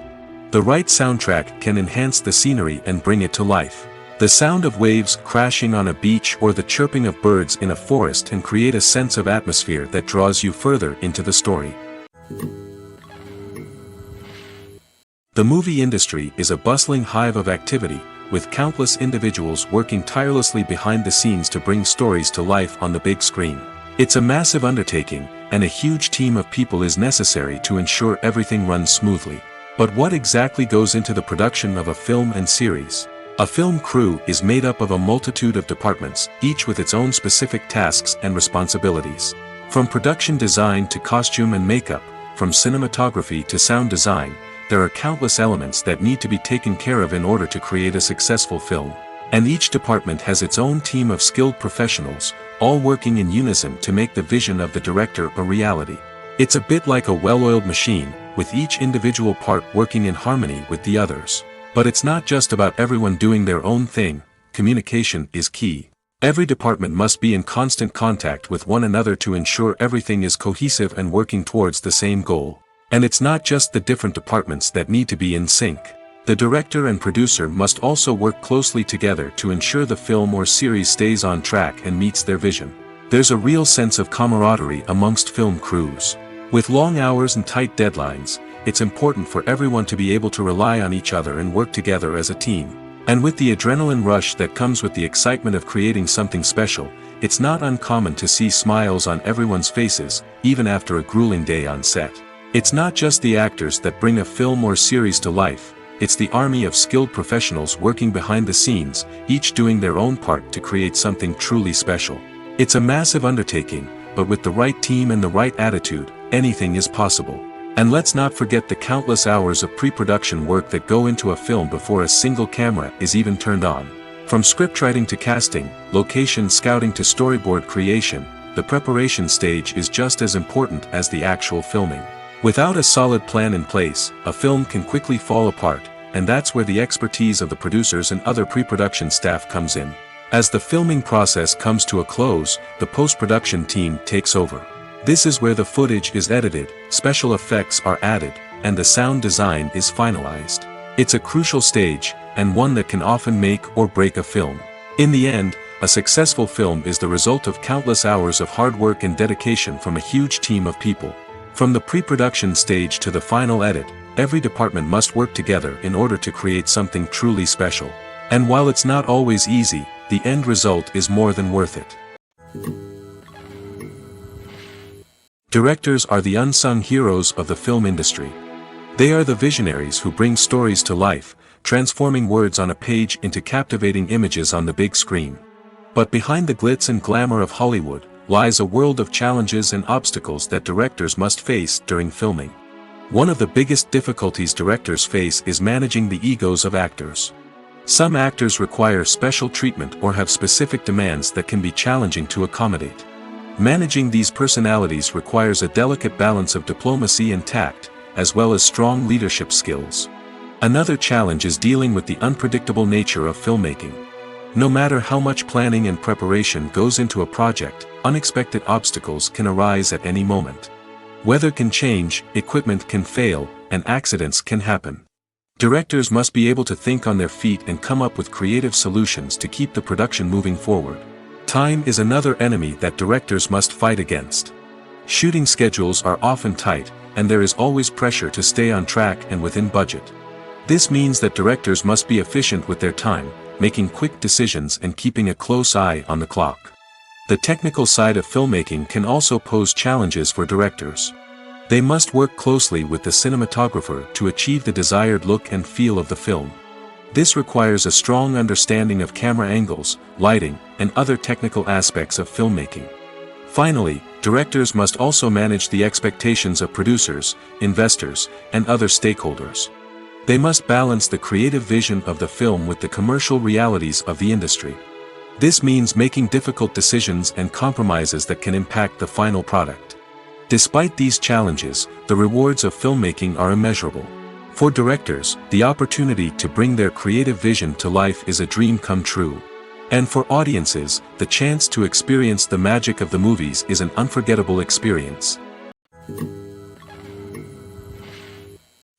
The right soundtrack can enhance the scenery and bring it to life. The sound of waves crashing on a beach or the chirping of birds in a forest can create a sense of atmosphere that draws you further into the story. The movie industry is a bustling hive of activity, with countless individuals working tirelessly behind the scenes to bring stories to life on the big screen. It's a massive undertaking, and a huge team of people is necessary to ensure everything runs smoothly. But what exactly goes into the production of a film and series? A film crew is made up of a multitude of departments, each with its own specific tasks and responsibilities. From production design to costume and makeup, from cinematography to sound design, there are countless elements that need to be taken care of in order to create a successful film. And each department has its own team of skilled professionals, all working in unison to make the vision of the director a reality. It's a bit like a well-oiled machine, with each individual part working in harmony with the others. But it's not just about everyone doing their own thing. Communication is key. Every department must be in constant contact with one another to ensure everything is cohesive and working towards the same goal. And it's not just the different departments that need to be in sync. The director and producer must also work closely together to ensure the film or series stays on track and meets their vision. There's a real sense of camaraderie amongst film crews. With long hours and tight deadlines, it's important for everyone to be able to rely on each other and work together as a team. And with the adrenaline rush that comes with the excitement of creating something special, it's not uncommon to see smiles on everyone's faces, even after a grueling day on set. It's not just the actors that bring a film or series to life. It's the army of skilled professionals working behind the scenes, each doing their own part to create something truly special. It's a massive undertaking, but with the right team and the right attitude, anything is possible. And let's not forget the countless hours of pre-production work that go into a film before a single camera is even turned on. From scriptwriting to casting, location scouting to storyboard creation, the preparation stage is just as important as the actual filming. Without a solid plan in place, a film can quickly fall apart, and that's where the expertise of the producers and other pre-production staff comes in. As the filming process comes to a close, the post-production team takes over. This is where the footage is edited, special effects are added, and the sound design is finalized. It's a crucial stage, and one that can often make or break a film. In the end, a successful film is the result of countless hours of hard work and dedication from a huge team of people. From the pre-production stage to the final edit, every department must work together in order to create something truly special. And while it's not always easy, the end result is more than worth it. Directors are the unsung heroes of the film industry. They are the visionaries who bring stories to life, transforming words on a page into captivating images on the big screen. But behind the glitz and glamour of Hollywood, lies a world of challenges and obstacles that directors must face during filming. One of the biggest difficulties directors face is managing the egos of actors. Some actors require special treatment or have specific demands that can be challenging to accommodate. Managing these personalities requires a delicate balance of diplomacy and tact, as well as strong leadership skills. Another challenge is dealing with the unpredictable nature of filmmaking. No matter how much planning and preparation goes into a project, unexpected obstacles can arise at any moment. Weather can change, equipment can fail, and accidents can happen. Directors must be able to think on their feet and come up with creative solutions to keep the production moving forward. Time is another enemy that directors must fight against. Shooting schedules are often tight, and there is always pressure to stay on track and within budget. This means that directors must be efficient with their time, making quick decisions and keeping a close eye on the clock. The technical side of filmmaking can also pose challenges for directors. They must work closely with the cinematographer to achieve the desired look and feel of the film. This requires a strong understanding of camera angles, lighting, and other technical aspects of filmmaking. Finally, directors must also manage the expectations of producers, investors, and other stakeholders. They must balance the creative vision of the film with the commercial realities of the industry. This means making difficult decisions and compromises that can impact the final product. Despite these challenges, the rewards of filmmaking are immeasurable. For directors, the opportunity to bring their creative vision to life is a dream come true. And for audiences, the chance to experience the magic of the movies is an unforgettable experience.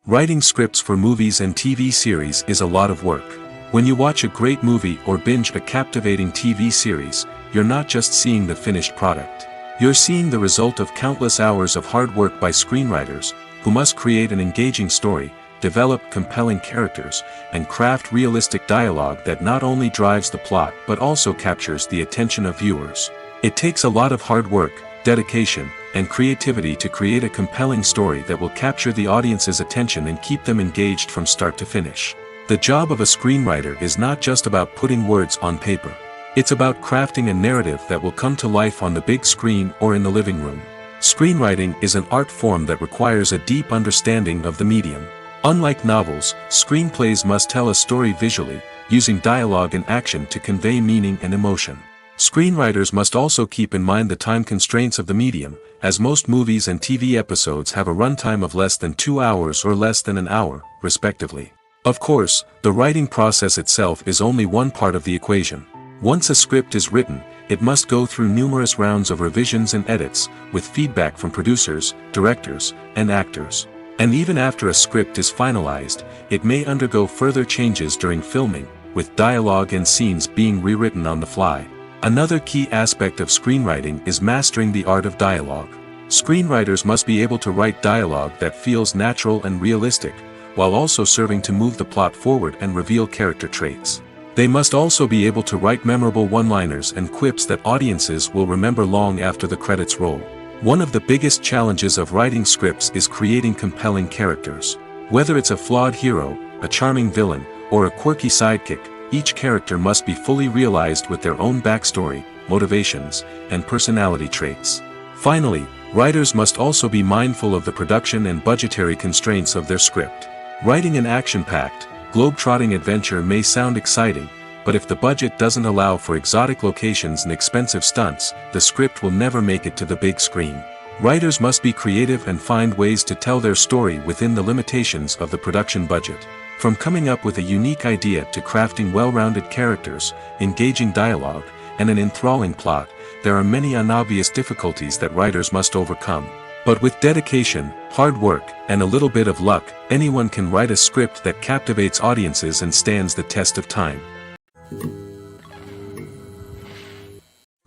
Writing scripts for movies and TV series is a lot of work. When you watch a great movie or binge a captivating TV series, you're not just seeing the finished product. You're seeing the result of countless hours of hard work by screenwriters, who must create an engaging story, develop compelling characters, and craft realistic dialogue that not only drives the plot but also captures the attention of viewers. It takes a lot of hard work, dedication, and creativity to create a compelling story that will capture the audience's attention and keep them engaged from start to finish. The job of a screenwriter is not just about putting words on paper. It's about crafting a narrative that will come to life on the big screen or in the living room. Screenwriting is an art form that requires a deep understanding of the medium. Unlike novels, screenplays must tell a story visually, using dialogue and action to convey meaning and emotion. Screenwriters must also keep in mind the time constraints of the medium, as most movies and TV episodes have a runtime of less than 2 hours or less than an hour, respectively. Of course, the writing process itself is only one part of the equation. Once a script is written, it must go through numerous rounds of revisions and edits, with feedback from producers, directors, and actors. And even after a script is finalized, it may undergo further changes during filming, with dialogue and scenes being rewritten on the fly. Another key aspect of screenwriting is mastering the art of dialogue. Screenwriters must be able to write dialogue that feels natural and realistic, while also serving to move the plot forward and reveal character traits. They must also be able to write memorable one-liners and quips that audiences will remember long after the credits roll. One of the biggest challenges of writing scripts is creating compelling characters. Whether it's a flawed hero, a charming villain, or a quirky sidekick, each character must be fully realized with their own backstory, motivations, and personality traits. Finally, writers must also be mindful of the production and budgetary constraints of their script. Writing an action-packed, globe-trotting adventure may sound exciting, but if the budget doesn't allow for exotic locations and expensive stunts, the script will never make it to the big screen. Writers must be creative and find ways to tell their story within the limitations of the production budget. From coming up with a unique idea to crafting well-rounded characters, engaging dialogue, and an enthralling plot, there are many unobvious difficulties that writers must overcome. But with dedication, hard work, and a little bit of luck, anyone can write a script that captivates audiences and stands the test of time.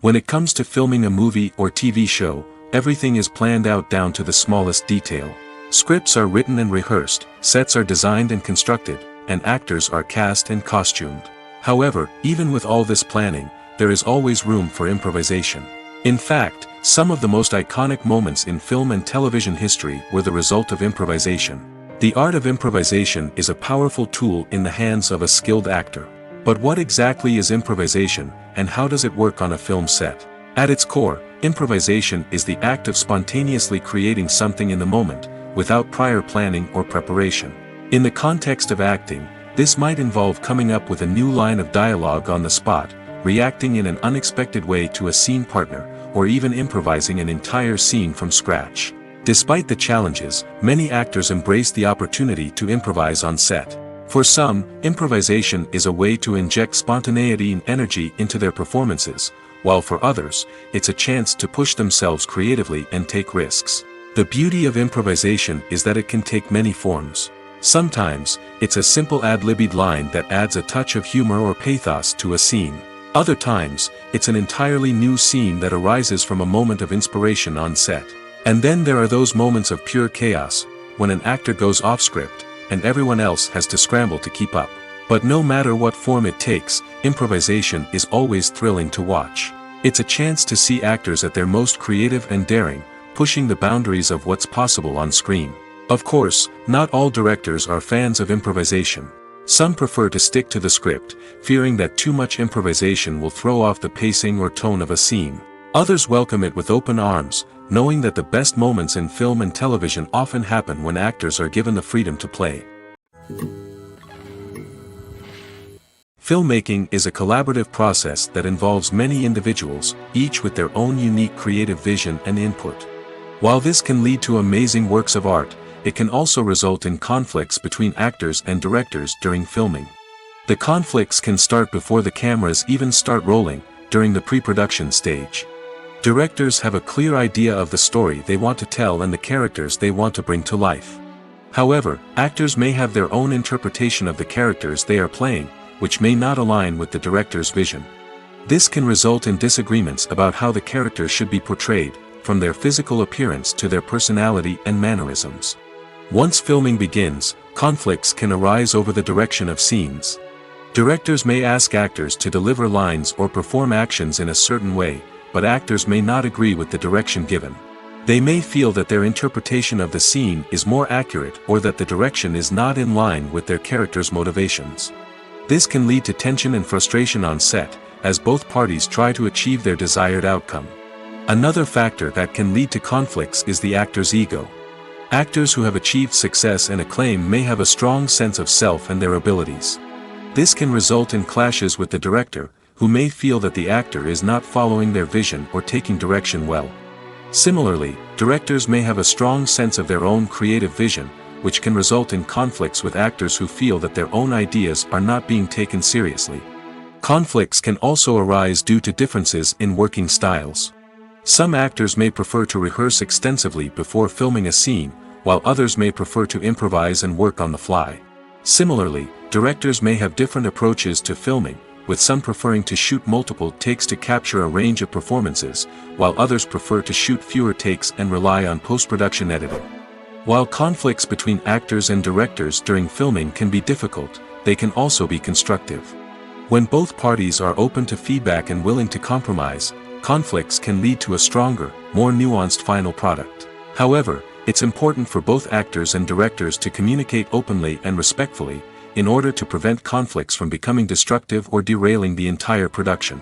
When it comes to filming a movie or TV show, everything is planned out down to the smallest detail. Scripts are written and rehearsed, sets are designed and constructed, and actors are cast and costumed. However, even with all this planning, there is always room for improvisation. In fact, some of the most iconic moments in film and television history were the result of improvisation. The art of improvisation is a powerful tool in the hands of a skilled actor. But what exactly is improvisation, and how does it work on a film set? At its core, improvisation is the act of spontaneously creating something in the moment, without prior planning or preparation. In the context of acting, this might involve coming up with a new line of dialogue on the spot, reacting in an unexpected way to a scene partner, or even improvising an entire scene from scratch. Despite the challenges, many actors embrace the opportunity to improvise on set. For some, improvisation is a way to inject spontaneity and energy into their performances, while for others, it's a chance to push themselves creatively and take risks. The beauty of improvisation is that it can take many forms. Sometimes, it's a simple ad-libbed line that adds a touch of humor or pathos to a scene. Other times, it's an entirely new scene that arises from a moment of inspiration on set. And then there are those moments of pure chaos, when an actor goes off script, and everyone else has to scramble to keep up. But no matter what form it takes, improvisation is always thrilling to watch. It's a chance to see actors at their most creative and daring, pushing the boundaries of what's possible on screen. Of course, not all directors are fans of improvisation. Some prefer to stick to the script, fearing that too much improvisation will throw off the pacing or tone of a scene. Others welcome it with open arms, knowing that the best moments in film and television often happen when actors are given the freedom to play. Filmmaking is a collaborative process that involves many individuals, each with their own unique creative vision and input. While this can lead to amazing works of art, it can also result in conflicts between actors and directors during filming. The conflicts can start before the cameras even start rolling, during the pre-production stage. Directors have a clear idea of the story they want to tell and the characters they want to bring to life. However, actors may have their own interpretation of the characters they are playing, which may not align with the director's vision. This can result in disagreements about how the characters should be portrayed, from their physical appearance to their personality and mannerisms. Once filming begins, conflicts can arise over the direction of scenes. Directors may ask actors to deliver lines or perform actions in a certain way, but actors may not agree with the direction given. They may feel that their interpretation of the scene is more accurate or that the direction is not in line with their character's motivations. This can lead to tension and frustration on set, as both parties try to achieve their desired outcome. Another factor that can lead to conflicts is the actor's ego. Actors who have achieved success and acclaim may have a strong sense of self and their abilities. This can result in clashes with the director, who may feel that the actor is not following their vision or taking direction well. Similarly, directors may have a strong sense of their own creative vision, which can result in conflicts with actors who feel that their own ideas are not being taken seriously. Conflicts can also arise due to differences in working styles. Some actors may prefer to rehearse extensively before filming a scene, while others may prefer to improvise and work on the fly. Similarly, directors may have different approaches to filming, with some preferring to shoot multiple takes to capture a range of performances, while others prefer to shoot fewer takes and rely on post-production editing. While conflicts between actors and directors during filming can be difficult, they can also be constructive. When both parties are open to feedback and willing to compromise, conflicts can lead to a stronger, more nuanced final product. However, it's important for both actors and directors to communicate openly and respectfully, in order to prevent conflicts from becoming destructive or derailing the entire production.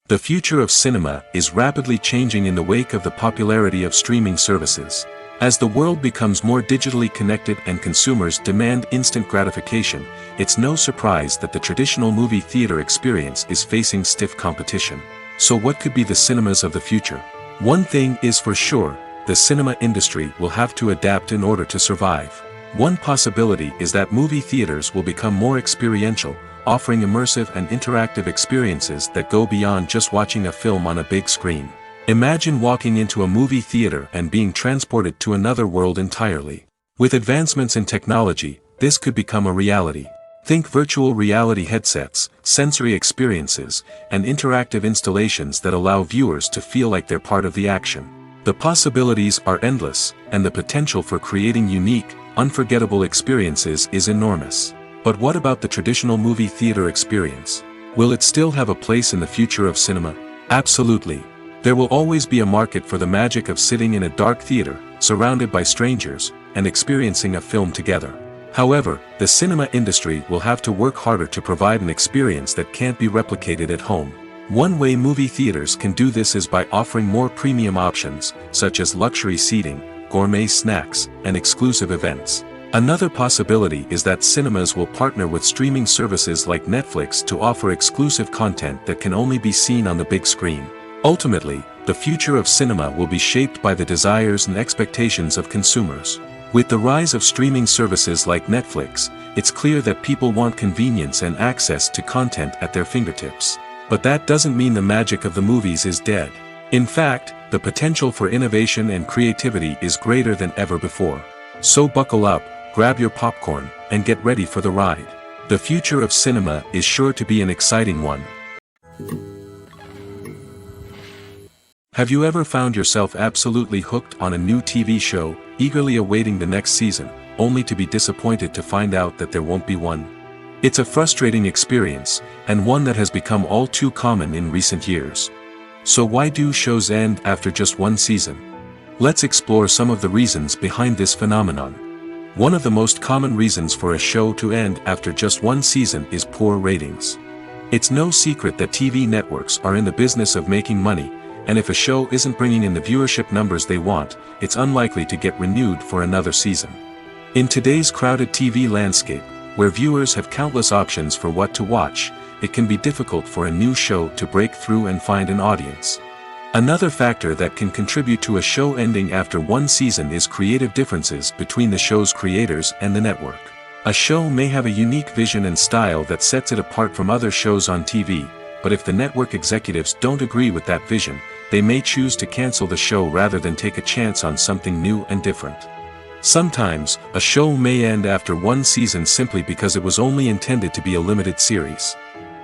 The future of cinema is rapidly changing in the wake of the popularity of streaming services. As the world becomes more digitally connected and consumers demand instant gratification, it's no surprise that the traditional movie theater experience is facing stiff competition. So what could be the cinemas of the future? One thing is for sure, the cinema industry will have to adapt in order to survive. One possibility is that movie theaters will become more experiential, offering immersive and interactive experiences that go beyond just watching a film on a big screen. Imagine walking into a movie theater and being transported to another world entirely. With advancements in technology, this could become a reality. Think virtual reality headsets, sensory experiences, and interactive installations that allow viewers to feel like they're part of the action. The possibilities are endless, and the potential for creating unique, unforgettable experiences is enormous. But what about the traditional movie theater experience? Will it still have a place in the future of cinema? Absolutely. There will always be a market for the magic of sitting in a dark theater, surrounded by strangers, and experiencing a film together. However, the cinema industry will have to work harder to provide an experience that can't be replicated at home. One way movie theaters can do this is by offering more premium options, such as luxury seating, gourmet snacks, and exclusive events. Another possibility is that cinemas will partner with streaming services like Netflix to offer exclusive content that can only be seen on the big screen. Ultimately, the future of cinema will be shaped by the desires and expectations of consumers. With the rise of streaming services like Netflix, it's clear that people want convenience and access to content at their fingertips. But that doesn't mean the magic of the movies is dead. In fact, the potential for innovation and creativity is greater than ever before. So buckle up, grab your popcorn, and get ready for the ride. The future of cinema is sure to be an exciting one. Have you ever found yourself absolutely hooked on a new TV show, eagerly awaiting the next season, only to be disappointed to find out that there won't be one? It's a frustrating experience, and one that has become all too common in recent years. So why do shows end after just one season? Let's explore some of the reasons behind this phenomenon. One of the most common reasons for a show to end after just one season is poor ratings. It's no secret that TV networks are in the business of making money, and if a show isn't bringing in the viewership numbers they want, it's unlikely to get renewed for another season. In today's crowded TV landscape, where viewers have countless options for what to watch, it can be difficult for a new show to break through and find an audience. Another factor that can contribute to a show ending after one season is creative differences between the show's creators and the network. A show may have a unique vision and style that sets it apart from other shows on TV, but if the network executives don't agree with that vision, they may choose to cancel the show rather than take a chance on something new and different. Sometimes, a show may end after one season simply because it was only intended to be a limited series.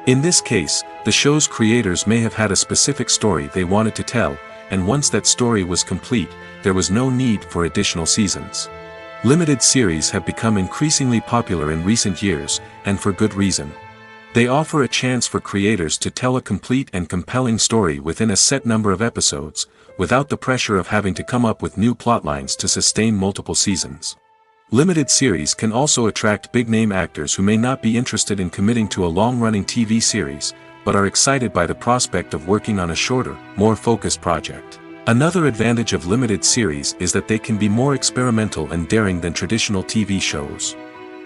In this case, the show's creators may have had a specific story they wanted to tell, and once that story was complete, there was no need for additional seasons. Limited series have become increasingly popular in recent years, and for good reason. They offer a chance for creators to tell a complete and compelling story within a set number of episodes, without the pressure of having to come up with new plotlines to sustain multiple seasons. Limited series can also attract big-name actors who may not be interested in committing to a long-running TV series, but are excited by the prospect of working on a shorter, more focused project. Another advantage of limited series is that they can be more experimental and daring than traditional TV shows.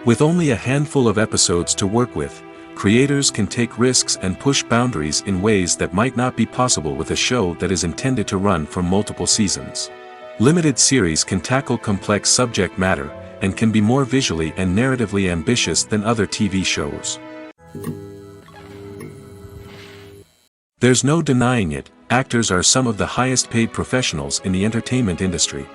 With only a handful of episodes to work with, creators can take risks and push boundaries in ways that might not be possible with a show that is intended to run for multiple seasons. Limited series can tackle complex subject matter, and can be more visually and narratively ambitious than other TV shows. There's no denying it, actors are some of the highest paid professionals in the entertainment industry.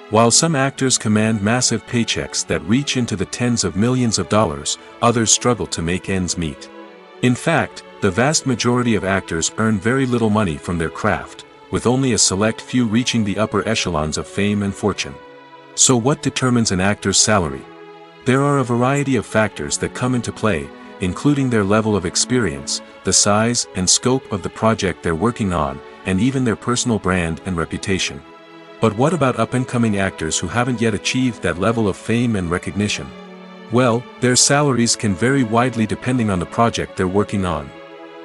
While some actors command massive paychecks that reach into the tens of millions of dollars, others struggle to make ends meet. In fact, the vast majority of actors earn very little money from their craft, with only a select few reaching the upper echelons of fame and fortune. So what determines an actor's salary? There are a variety of factors that come into play, including their level of experience, the size and scope of the project they're working on, and even their personal brand and reputation. But what about up-and-coming actors who haven't yet achieved that level of fame and recognition? Well, their salaries can vary widely depending on the project they're working on.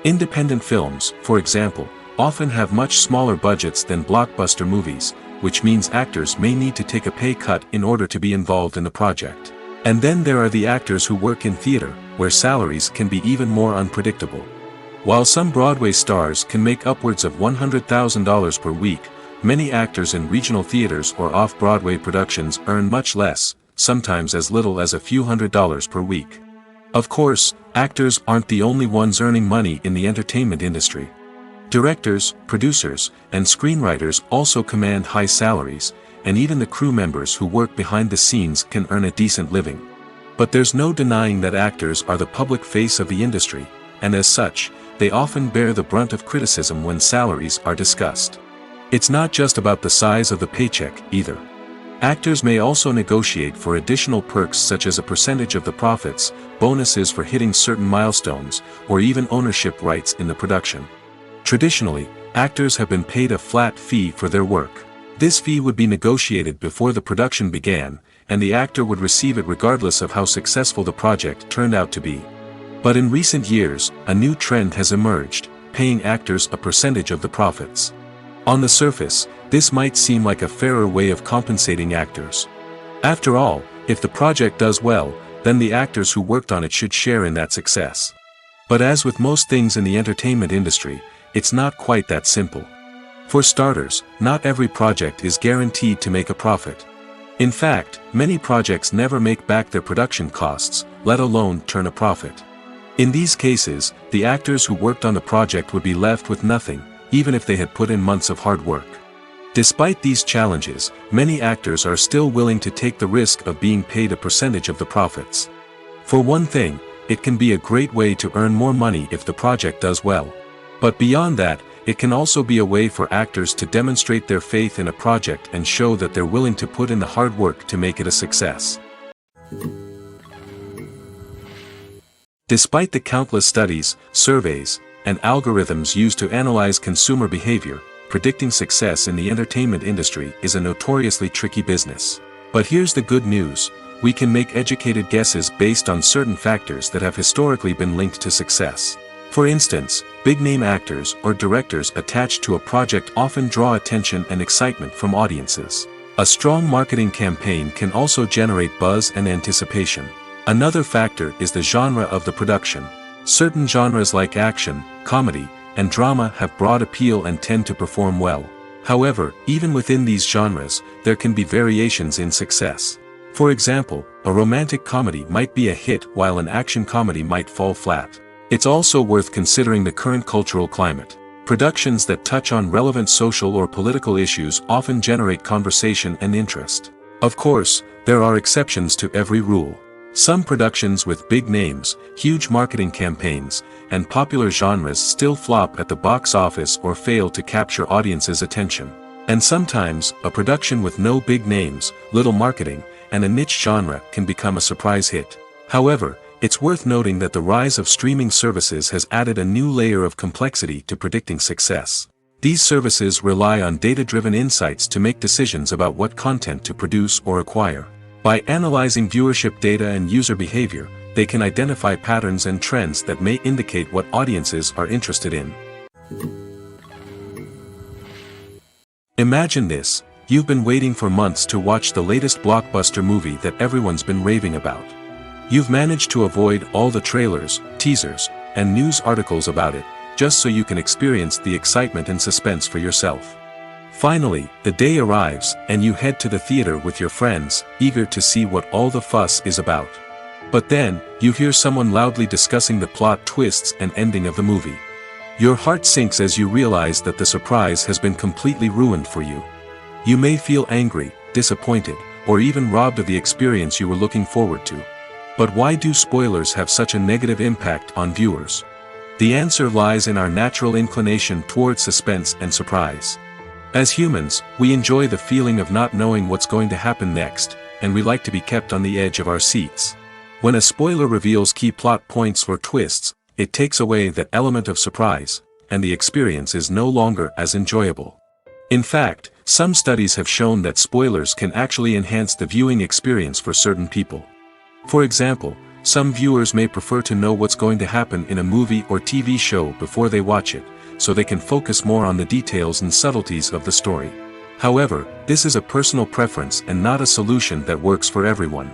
Independent films, for example, often have much smaller budgets than blockbuster movies, which means actors may need to take a pay cut in order to be involved in the project. And then there are the actors who work in theater, where salaries can be even more unpredictable. While some Broadway stars can make upwards of $100,000 per week, many actors in regional theaters or off-Broadway productions earn much less, sometimes as little as a few $100s per week. Of course, actors aren't the only ones earning money in the entertainment industry. Directors, producers, and screenwriters also command high salaries, and even the crew members who work behind the scenes can earn a decent living. But there's no denying that actors are the public face of the industry, and as such, they often bear the brunt of criticism when salaries are discussed. It's not just about the size of the paycheck, either. Actors may also negotiate for additional perks such as a percentage of the profits, bonuses for hitting certain milestones, or even ownership rights in the production. Traditionally, actors have been paid a flat fee for their work. This fee would be negotiated before the production began, and the actor would receive it regardless of how successful the project turned out to be. But in recent years, a new trend has emerged. paying actors a percentage of the profits. On the surface, this might seem like a fairer way of compensating actors. After all, if the project does well, then the actors who worked on it should share in that success. But as with most things in the entertainment industry, it's not quite that simple. For starters, not every project is guaranteed to make a profit. In fact, many projects never make back their production costs, let alone turn a profit. In these cases, the actors who worked on the project would be left with nothing, even if they had put in months of hard work. Despite these challenges, many actors are still willing to take the risk of being paid a percentage of the profits. For one thing, it can be a great way to earn more money if the project does well. But beyond that, it can also be a way for actors to demonstrate their faith in a project and show that they're willing to put in the hard work to make it a success. Despite the countless studies, surveys, and algorithms used to analyze consumer behavior, predicting success in the entertainment industry is a notoriously tricky business. But here's the good news: we can make educated guesses based on certain factors that have historically been linked to success. For instance, big-name actors or directors attached to a project often draw attention and excitement from audiences. A strong marketing campaign can also generate buzz and anticipation. Another factor is the genre of the production. Certain genres like action, comedy, and drama have broad appeal and tend to perform well. However, even within these genres, there can be variations in success. For example, a romantic comedy might be a hit while an action comedy might fall flat. It's also worth considering the current cultural climate. Productions that touch on relevant social or political issues often generate conversation and interest. Of course, there are exceptions to every rule. Some productions with big names, huge marketing campaigns, and popular genres still flop at the box office or fail to capture audiences' attention. And sometimes, a production with no big names, little marketing, and a niche genre can become a surprise hit. However, it's worth noting that the rise of streaming services has added a new layer of complexity to predicting success. These services rely on data-driven insights to make decisions about what content to produce or acquire. By analyzing viewership data and user behavior, they can identify patterns and trends that may indicate what audiences are interested in. Imagine this: you've been waiting for months to watch the latest blockbuster movie that everyone's been raving about. You've managed to avoid all the trailers, teasers, and news articles about it, just so you can experience the excitement and suspense for yourself. Finally, the day arrives, and you head to the theater with your friends, eager to see what all the fuss is about. But then, you hear someone loudly discussing the plot twists and ending of the movie. Your heart sinks as you realize that the surprise has been completely ruined for you. You may feel angry, disappointed, or even robbed of the experience you were looking forward to. But why do spoilers have such a negative impact on viewers? The answer lies in our natural inclination toward suspense and surprise. As humans, we enjoy the feeling of not knowing what's going to happen next, and we like to be kept on the edge of our seats. When a spoiler reveals key plot points or twists, it takes away that element of surprise, and the experience is no longer as enjoyable. In fact, some studies have shown that spoilers can actually enhance the viewing experience for certain people. For example, some viewers may prefer to know what's going to happen in a movie or TV show before they watch it, so they can focus more on the details and subtleties of the story. However, this is a personal preference and not a solution that works for everyone.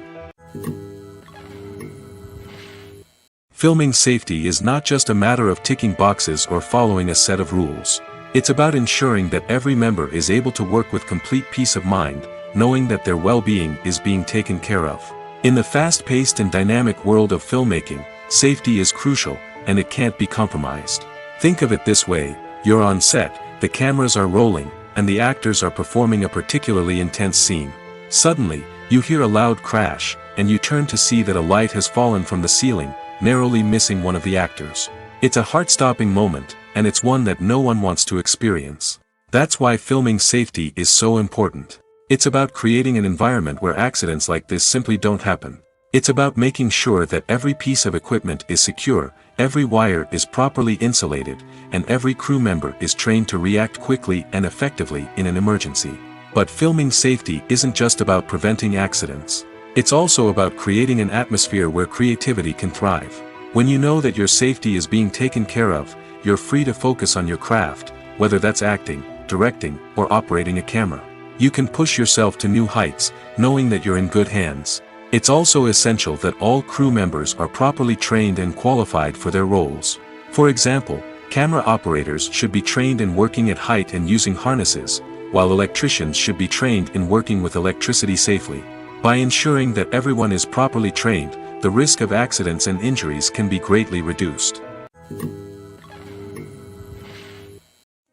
Filming safety is not just a matter of ticking boxes or following a set of rules. It's about ensuring that every member is able to work with complete peace of mind, knowing that their well-being is being taken care of. In the fast-paced and dynamic world of filmmaking, safety is crucial, and it can't be compromised. Think of it this way: you're on set, the cameras are rolling, and the actors are performing a particularly intense scene. Suddenly, you hear a loud crash, and you turn to see that a light has fallen from the ceiling, narrowly missing one of the actors. It's a heart-stopping moment, and it's one that no one wants to experience. That's why filming safety is so important. It's about creating an environment where accidents like this simply don't happen. It's about making sure that every piece of equipment is secure, every wire is properly insulated, and every crew member is trained to react quickly and effectively in an emergency. But filming safety isn't just about preventing accidents. It's also about creating an atmosphere where creativity can thrive. When you know that your safety is being taken care of, you're free to focus on your craft, whether that's acting, directing, or operating a camera. You can push yourself to new heights, knowing that you're in good hands. It's also essential that all crew members are properly trained and qualified for their roles. For example, camera operators should be trained in working at height and using harnesses, while electricians should be trained in working with electricity safely. By ensuring that everyone is properly trained, the risk of accidents and injuries can be greatly reduced.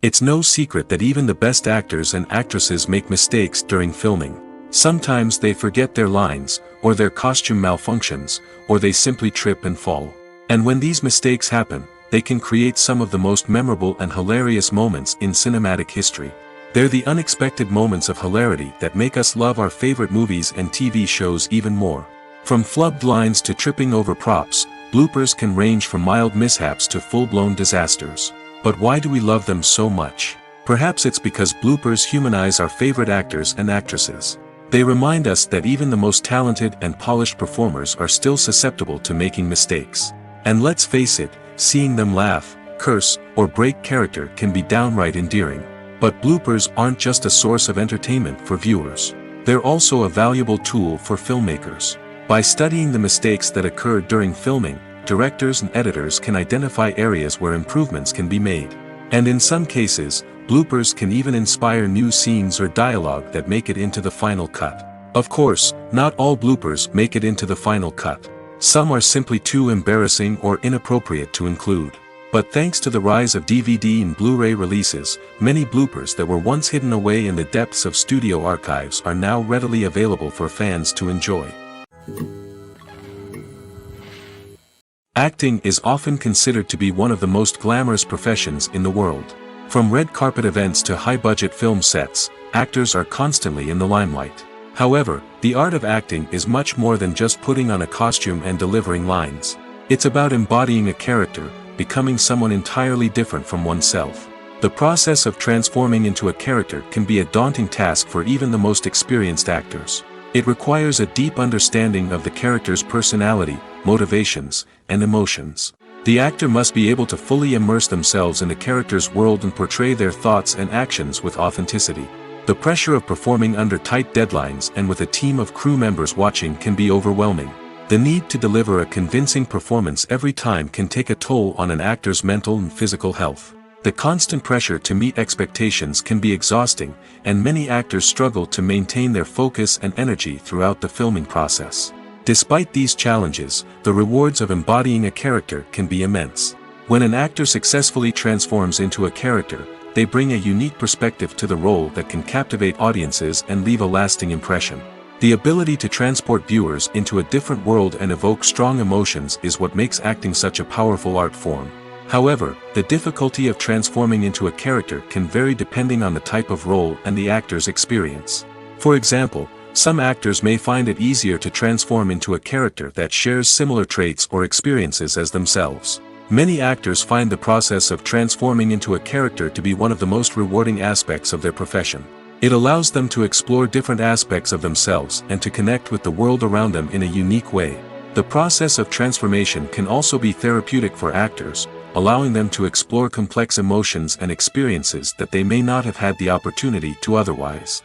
It's no secret that even the best actors and actresses make mistakes during filming. Sometimes they forget their lines, or their costume malfunctions, or they simply trip and fall. And when these mistakes happen, they can create some of the most memorable and hilarious moments in cinematic history. They're the unexpected moments of hilarity that make us love our favorite movies and TV shows even more. From flubbed lines to tripping over props, bloopers can range from mild mishaps to full-blown disasters. But why do we love them so much? Perhaps it's because bloopers humanize our favorite actors and actresses. They remind us that even the most talented and polished performers are still susceptible to making mistakes. And let's face it, seeing them laugh, curse, or break character can be downright endearing. But bloopers aren't just a source of entertainment for viewers. They're also a valuable tool for filmmakers. By studying the mistakes that occur during filming, directors and editors can identify areas where improvements can be made. And in some cases, bloopers can even inspire new scenes or dialogue that make it into the final cut. Of course, not all bloopers make it into the final cut. Some are simply too embarrassing or inappropriate to include. But thanks to the rise of DVD and Blu-ray releases, many bloopers that were once hidden away in the depths of studio archives are now readily available for fans to enjoy. Acting is often considered to be one of the most glamorous professions in the world. From red carpet events to high-budget film sets, actors are constantly in the limelight. However, the art of acting is much more than just putting on a costume and delivering lines. It's about embodying a character, becoming someone entirely different from oneself. The process of transforming into a character can be a daunting task for even the most experienced actors. It requires a deep understanding of the character's personality, motivations, and emotions. The actor must be able to fully immerse themselves in the character's world and portray their thoughts and actions with authenticity. The pressure of performing under tight deadlines and with a team of crew members watching can be overwhelming. The need to deliver a convincing performance every time can take a toll on an actor's mental and physical health. The constant pressure to meet expectations can be exhausting, and many actors struggle to maintain their focus and energy throughout the filming process. Despite these challenges, the rewards of embodying a character can be immense. When an actor successfully transforms into a character, they bring a unique perspective to the role that can captivate audiences and leave a lasting impression. The ability to transport viewers into a different world and evoke strong emotions is what makes acting such a powerful art form. However, the difficulty of transforming into a character can vary depending on the type of role and the actor's experience. For example, some actors may find it easier to transform into a character that shares similar traits or experiences as themselves. Many actors find the process of transforming into a character to be one of the most rewarding aspects of their profession. It allows them to explore different aspects of themselves and to connect with the world around them in a unique way. The process of transformation can also be therapeutic for actors, allowing them to explore complex emotions and experiences that they may not have had the opportunity to otherwise.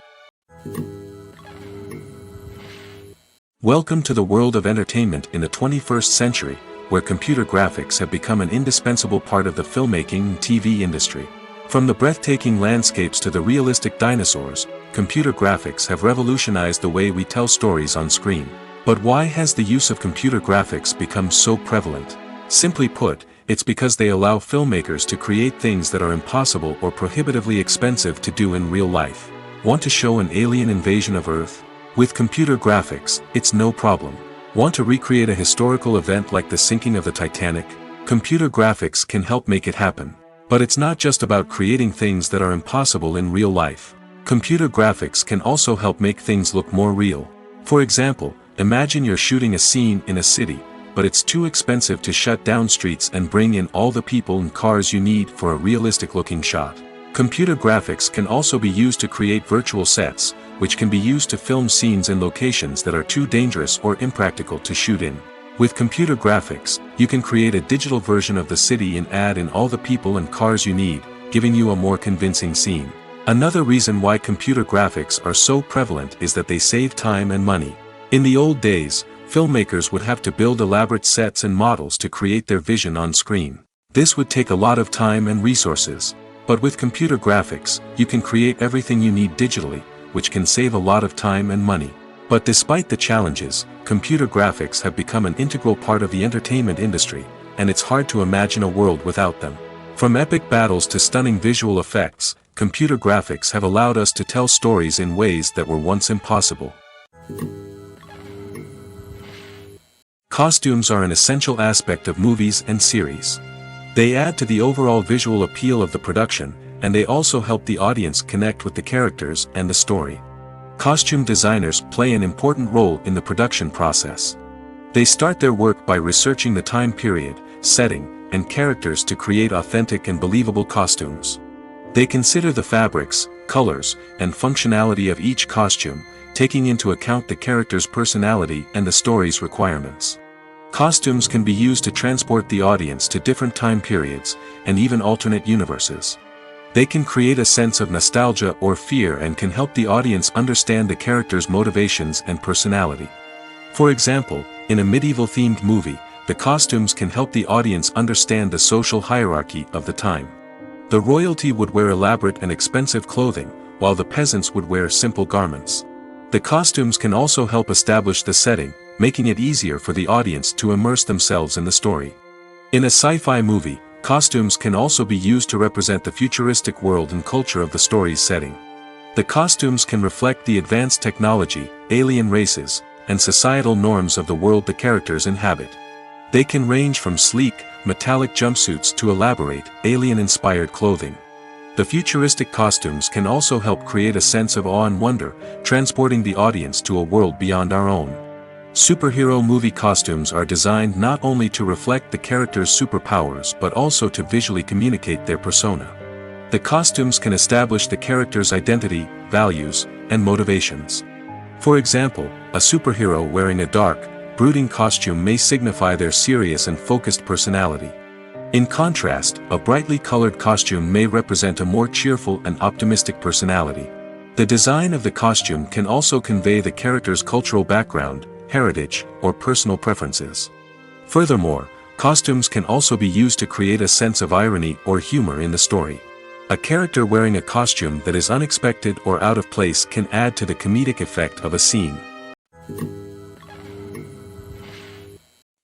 Welcome to the world of entertainment in the 21st century, where computer graphics have become an indispensable part of the filmmaking and TV industry. From the breathtaking landscapes to the realistic dinosaurs, computer graphics have revolutionized the way we tell stories on screen. But why has the use of computer graphics become so prevalent? Simply put, it's because they allow filmmakers to create things that are impossible or prohibitively expensive to do in real life. Want to show an alien invasion of Earth? With computer graphics, it's no problem. Want to recreate a historical event like the sinking of the Titanic? Computer graphics can help make it happen. But it's not just about creating things that are impossible in real life. Computer graphics can also help make things look more real. For example, imagine you're shooting a scene in a city, but it's too expensive to shut down streets and bring in all the people and cars you need for a realistic-looking shot. Computer graphics can also be used to create virtual sets, which can be used to film scenes in locations that are too dangerous or impractical to shoot in. With computer graphics, you can create a digital version of the city and add in all the people and cars you need, giving you a more convincing scene. Another reason why computer graphics are so prevalent is that they save time and money. In the old days, filmmakers would have to build elaborate sets and models to create their vision on screen. This would take a lot of time and resources. But with computer graphics, you can create everything you need digitally, which can save a lot of time and money. But despite the challenges, computer graphics have become an integral part of the entertainment industry, and it's hard to imagine a world without them. From epic battles to stunning visual effects, computer graphics have allowed us to tell stories in ways that were once impossible. Costumes are an essential aspect of movies and series. They add to the overall visual appeal of the production, and they also help the audience connect with the characters and the story. Costume designers play an important role in the production process. They start their work by researching the time period, setting, and characters to create authentic and believable costumes. They consider the fabrics, colors, and functionality of each costume, taking into account the character's personality and the story's requirements. Costumes can be used to transport the audience to different time periods, and even alternate universes. They can create a sense of nostalgia or fear and can help the audience understand the character's motivations and personality. For example, in a medieval-themed movie, the costumes can help the audience understand the social hierarchy of the time. The royalty would wear elaborate and expensive clothing, while the peasants would wear simple garments. The costumes can also help establish the setting, making it easier for the audience to immerse themselves in the story. In a sci-fi movie, costumes can also be used to represent the futuristic world and culture of the story's setting. The costumes can reflect the advanced technology, alien races, and societal norms of the world the characters inhabit. They can range from sleek, metallic jumpsuits to elaborate, alien-inspired clothing. The futuristic costumes can also help create a sense of awe and wonder, transporting the audience to a world beyond our own. Superhero movie costumes are designed not only to reflect the character's superpowers but also to visually communicate their persona. The costumes can establish the character's identity, values, and motivations. For example, a superhero wearing a dark, brooding costume may signify their serious and focused personality. In contrast, a brightly colored costume may represent a more cheerful and optimistic personality. The design of the costume can also convey the character's cultural background, heritage, or personal preferences. Furthermore, costumes can also be used to create a sense of irony or humor in the story. A character wearing a costume that is unexpected or out of place can add to the comedic effect of a scene.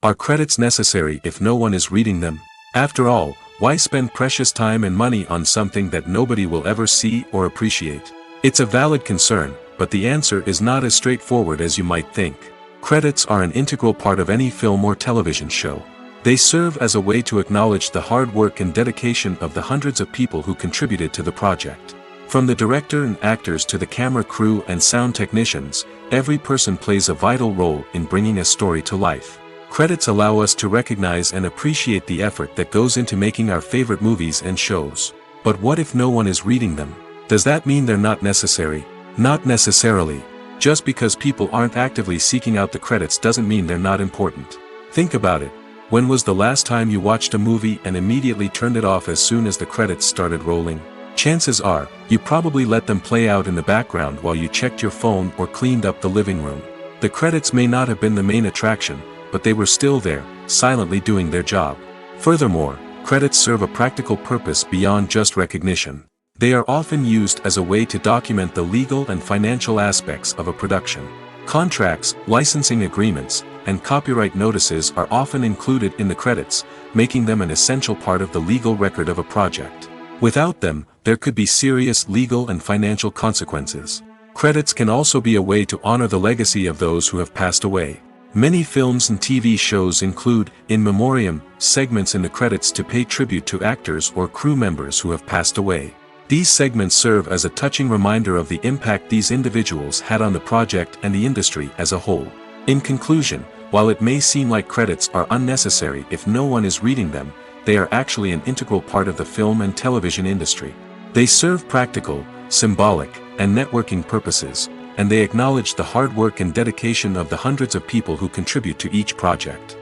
Are credits necessary if no one is reading them? After all, why spend precious time and money on something that nobody will ever see or appreciate? It's a valid concern, but the answer is not as straightforward as you might think. Credits are an integral part of any film or television show. They serve as a way to acknowledge the hard work and dedication of the hundreds of people who contributed to the project. From the director and actors to the camera crew and sound technicians, every person plays a vital role in bringing a story to life. Credits allow us to recognize and appreciate the effort that goes into making our favorite movies and shows. But what if no one is reading them? Does that mean they're not necessary? Not necessarily. Just because people aren't actively seeking out the credits doesn't mean they're not important. Think about it. When was the last time you watched a movie and immediately turned it off as soon as the credits started rolling? Chances are, you probably let them play out in the background while you checked your phone or cleaned up the living room. The credits may not have been the main attraction, but they were still there, silently doing their job. Furthermore, credits serve a practical purpose beyond just recognition. They are often used as a way to document the legal and financial aspects of a production. Contracts, licensing agreements, and copyright notices are often included in the credits, making them an essential part of the legal record of a project. Without them, there could be serious legal and financial consequences. Credits can also be a way to honor the legacy of those who have passed away. Many films and TV shows include, in memoriam, segments in the credits to pay tribute to actors or crew members who have passed away. These segments serve as a touching reminder of the impact these individuals had on the project and the industry as a whole. In conclusion, while it may seem like credits are unnecessary if no one is reading them, they are actually an integral part of the film and television industry. They serve practical, symbolic, and networking purposes, and they acknowledge the hard work and dedication of the hundreds of people who contribute to each project.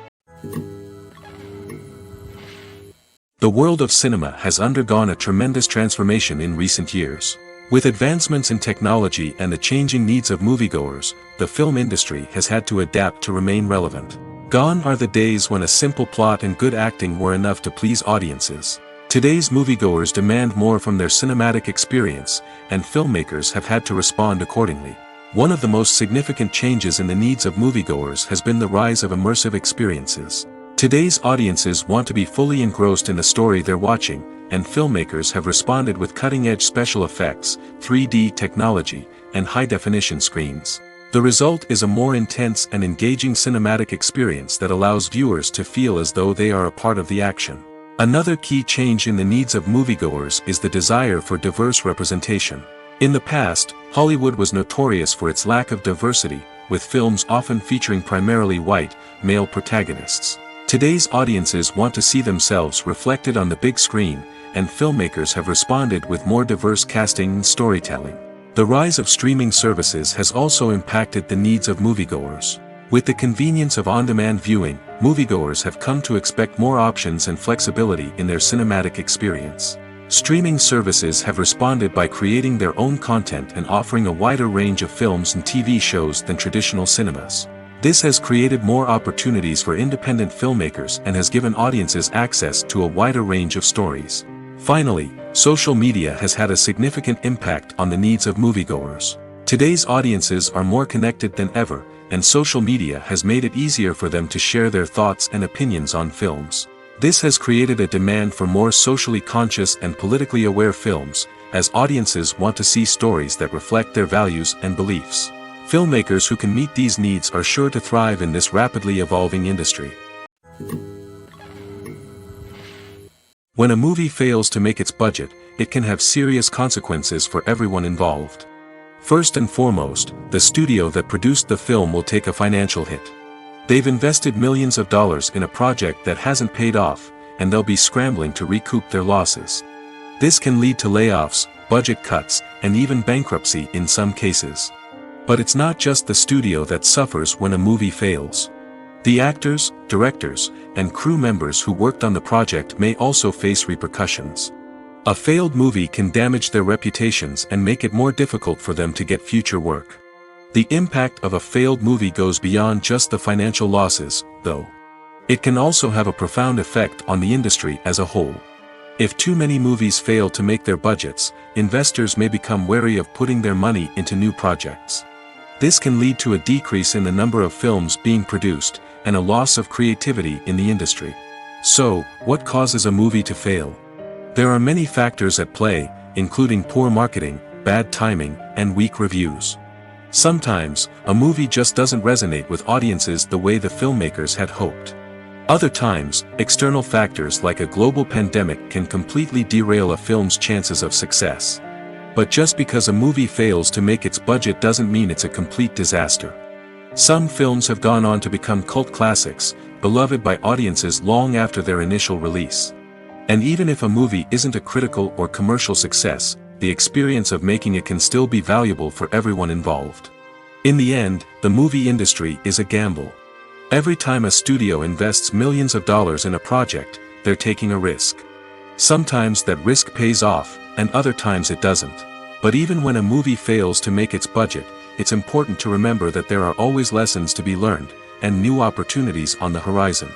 The world of cinema has undergone a tremendous transformation in recent years. With advancements in technology and the changing needs of moviegoers, the film industry has had to adapt to remain relevant. Gone are the days when a simple plot and good acting were enough to please audiences. Today's moviegoers demand more from their cinematic experience, and filmmakers have had to respond accordingly. One of the most significant changes in the needs of moviegoers has been the rise of immersive experiences. Today's audiences want to be fully engrossed in the story they're watching, and filmmakers have responded with cutting-edge special effects, 3D technology, and high-definition screens. The result is a more intense and engaging cinematic experience that allows viewers to feel as though they are a part of the action. Another key change in the needs of moviegoers is the desire for diverse representation. In the past, Hollywood was notorious for its lack of diversity, with films often featuring primarily white, male protagonists. Today's audiences want to see themselves reflected on the big screen, and filmmakers have responded with more diverse casting and storytelling. The rise of streaming services has also impacted the needs of moviegoers. With the convenience of on-demand viewing, moviegoers have come to expect more options and flexibility in their cinematic experience. Streaming services have responded by creating their own content and offering a wider range of films and TV shows than traditional cinemas. This has created more opportunities for independent filmmakers and has given audiences access to a wider range of stories. Finally, social media has had a significant impact on the needs of moviegoers. Today's audiences are more connected than ever, and social media has made it easier for them to share their thoughts and opinions on films. This has created a demand for more socially conscious and politically aware films, as audiences want to see stories that reflect their values and beliefs. Filmmakers who can meet these needs are sure to thrive in this rapidly evolving industry. When a movie fails to make its budget, it can have serious consequences for everyone involved. First and foremost, the studio that produced the film will take a financial hit. They've invested millions of dollars in a project that hasn't paid off, and they'll be scrambling to recoup their losses. This can lead to layoffs, budget cuts, and even bankruptcy in some cases. But it's not just the studio that suffers when a movie fails. The actors, directors, and crew members who worked on the project may also face repercussions. A failed movie can damage their reputations and make it more difficult for them to get future work. The impact of a failed movie goes beyond just the financial losses, though. It can also have a profound effect on the industry as a whole. If too many movies fail to make their budgets, investors may become wary of putting their money into new projects. This can lead to a decrease in the number of films being produced, and a loss of creativity in the industry. So, what causes a movie to fail? There are many factors at play, including poor marketing, bad timing, and weak reviews. Sometimes, a movie just doesn't resonate with audiences the way the filmmakers had hoped. Other times, external factors like a global pandemic can completely derail a film's chances of success. But just because a movie fails to make its budget doesn't mean it's a complete disaster. Some films have gone on to become cult classics, beloved by audiences long after their initial release. And even if a movie isn't a critical or commercial success, the experience of making it can still be valuable for everyone involved. In the end, the movie industry is a gamble. Every time a studio invests millions of dollars in a project, they're taking a risk. Sometimes that risk pays off, and other times it doesn't. But even when a movie fails to make its budget, it's important to remember that there are always lessons to be learned, and new opportunities on the horizon.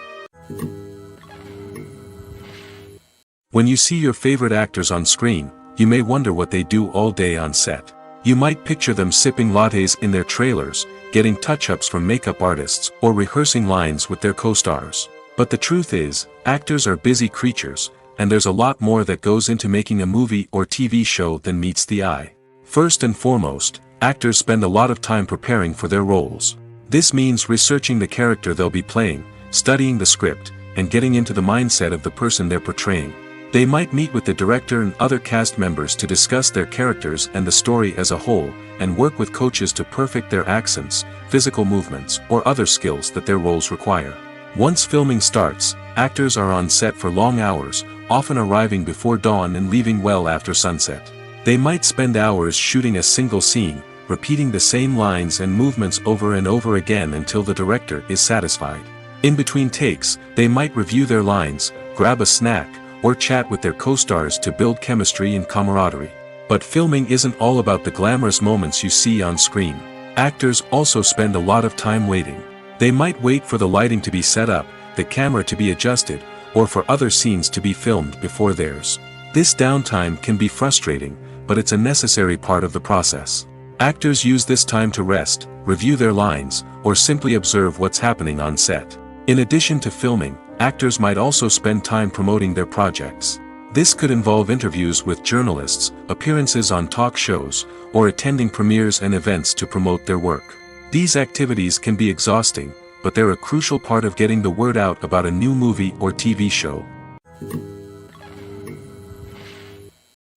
When you see your favorite actors on screen, you may wonder what they do all day on set. You might picture them sipping lattes in their trailers, getting touch-ups from makeup artists, or rehearsing lines with their co-stars. But the truth is, actors are busy creatures, and there's a lot more that goes into making a movie or TV show than meets the eye. First and foremost, actors spend a lot of time preparing for their roles. This means researching the character they'll be playing, studying the script, and getting into the mindset of the person they're portraying. They might meet with the director and other cast members to discuss their characters and the story as a whole, and work with coaches to perfect their accents, physical movements, or other skills that their roles require. Once filming starts, actors are on set for long hours, often arriving before dawn and leaving well after sunset. They might spend hours shooting a single scene, repeating the same lines and movements over and over again until the director is satisfied. In between takes, they might review their lines, grab a snack, or chat with their co-stars to build chemistry and camaraderie. But filming isn't all about the glamorous moments you see on screen. Actors also spend a lot of time waiting. They might wait for the lighting to be set up, the camera to be adjusted, or for other scenes to be filmed before theirs. This downtime can be frustrating, but it's a necessary part of the process. Actors use this time to rest, review their lines, or simply observe what's happening on set. In addition to filming, actors might also spend time promoting their projects. This could involve interviews with journalists, appearances on talk shows, or attending premieres and events to promote their work. These activities can be exhausting, but they're a crucial part of getting the word out about a new movie or TV show.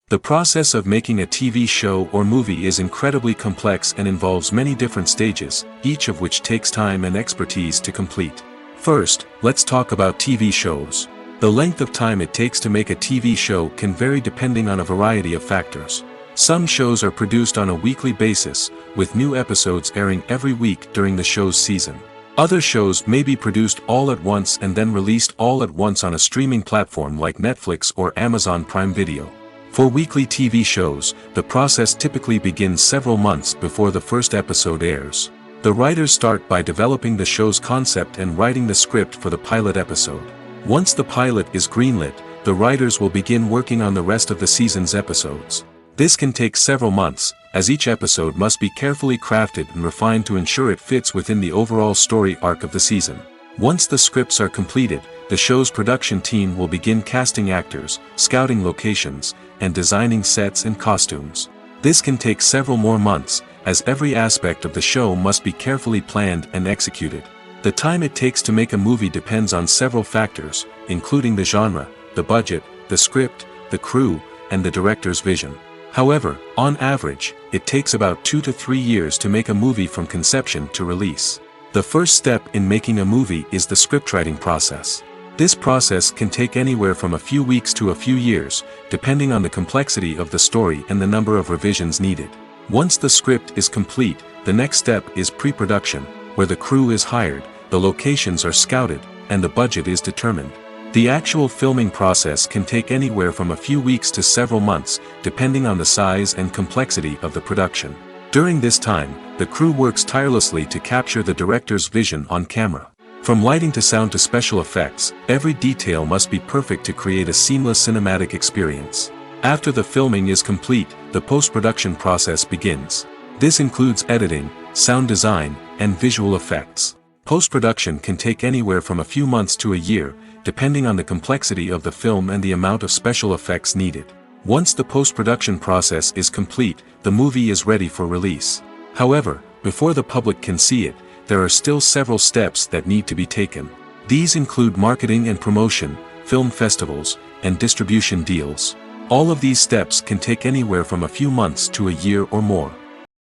The process of making a TV show or movie is incredibly complex and involves many different stages, each of which takes time and expertise to complete. First, let's talk about TV shows. The length of time it takes to make a TV show can vary depending on a variety of factors. Some shows are produced on a weekly basis, with new episodes airing every week during the show's season. Other shows may be produced all at once and then released all at once on a streaming platform like Netflix or Amazon Prime Video. For weekly TV shows, the process typically begins several months before the first episode airs. The writers start by developing the show's concept and writing the script for the pilot episode. Once the pilot is greenlit, the writers will begin working on the rest of the season's episodes. This can take several months, as each episode must be carefully crafted and refined to ensure it fits within the overall story arc of the season. Once the scripts are completed, the show's production team will begin casting actors, scouting locations, and designing sets and costumes. This can take several more months, as every aspect of the show must be carefully planned and executed. The time it takes to make a movie depends on several factors, including the genre, the budget, the script, the crew, and the director's vision. However, on average, it takes about 2 to 3 years to make a movie from conception to release. The first step in making a movie is the scriptwriting process. This process can take anywhere from a few weeks to a few years, depending on the complexity of the story and the number of revisions needed. Once the script is complete, the next step is pre-production, where the crew is hired, the locations are scouted, and the budget is determined. The actual filming process can take anywhere from a few weeks to several months, depending on the size and complexity of the production. During this time, the crew works tirelessly to capture the director's vision on camera. From lighting to sound to special effects, every detail must be perfect to create a seamless cinematic experience. After the filming is complete, the post-production process begins. This includes editing, sound design, and visual effects. Post-production can take anywhere from a few months to a year, depending on the complexity of the film and the amount of special effects needed. Once the post-production process is complete, the movie is ready for release. However, before the public can see it, there are still several steps that need to be taken. These include marketing and promotion, film festivals, and distribution deals. All of these steps can take anywhere from a few months to a year or more.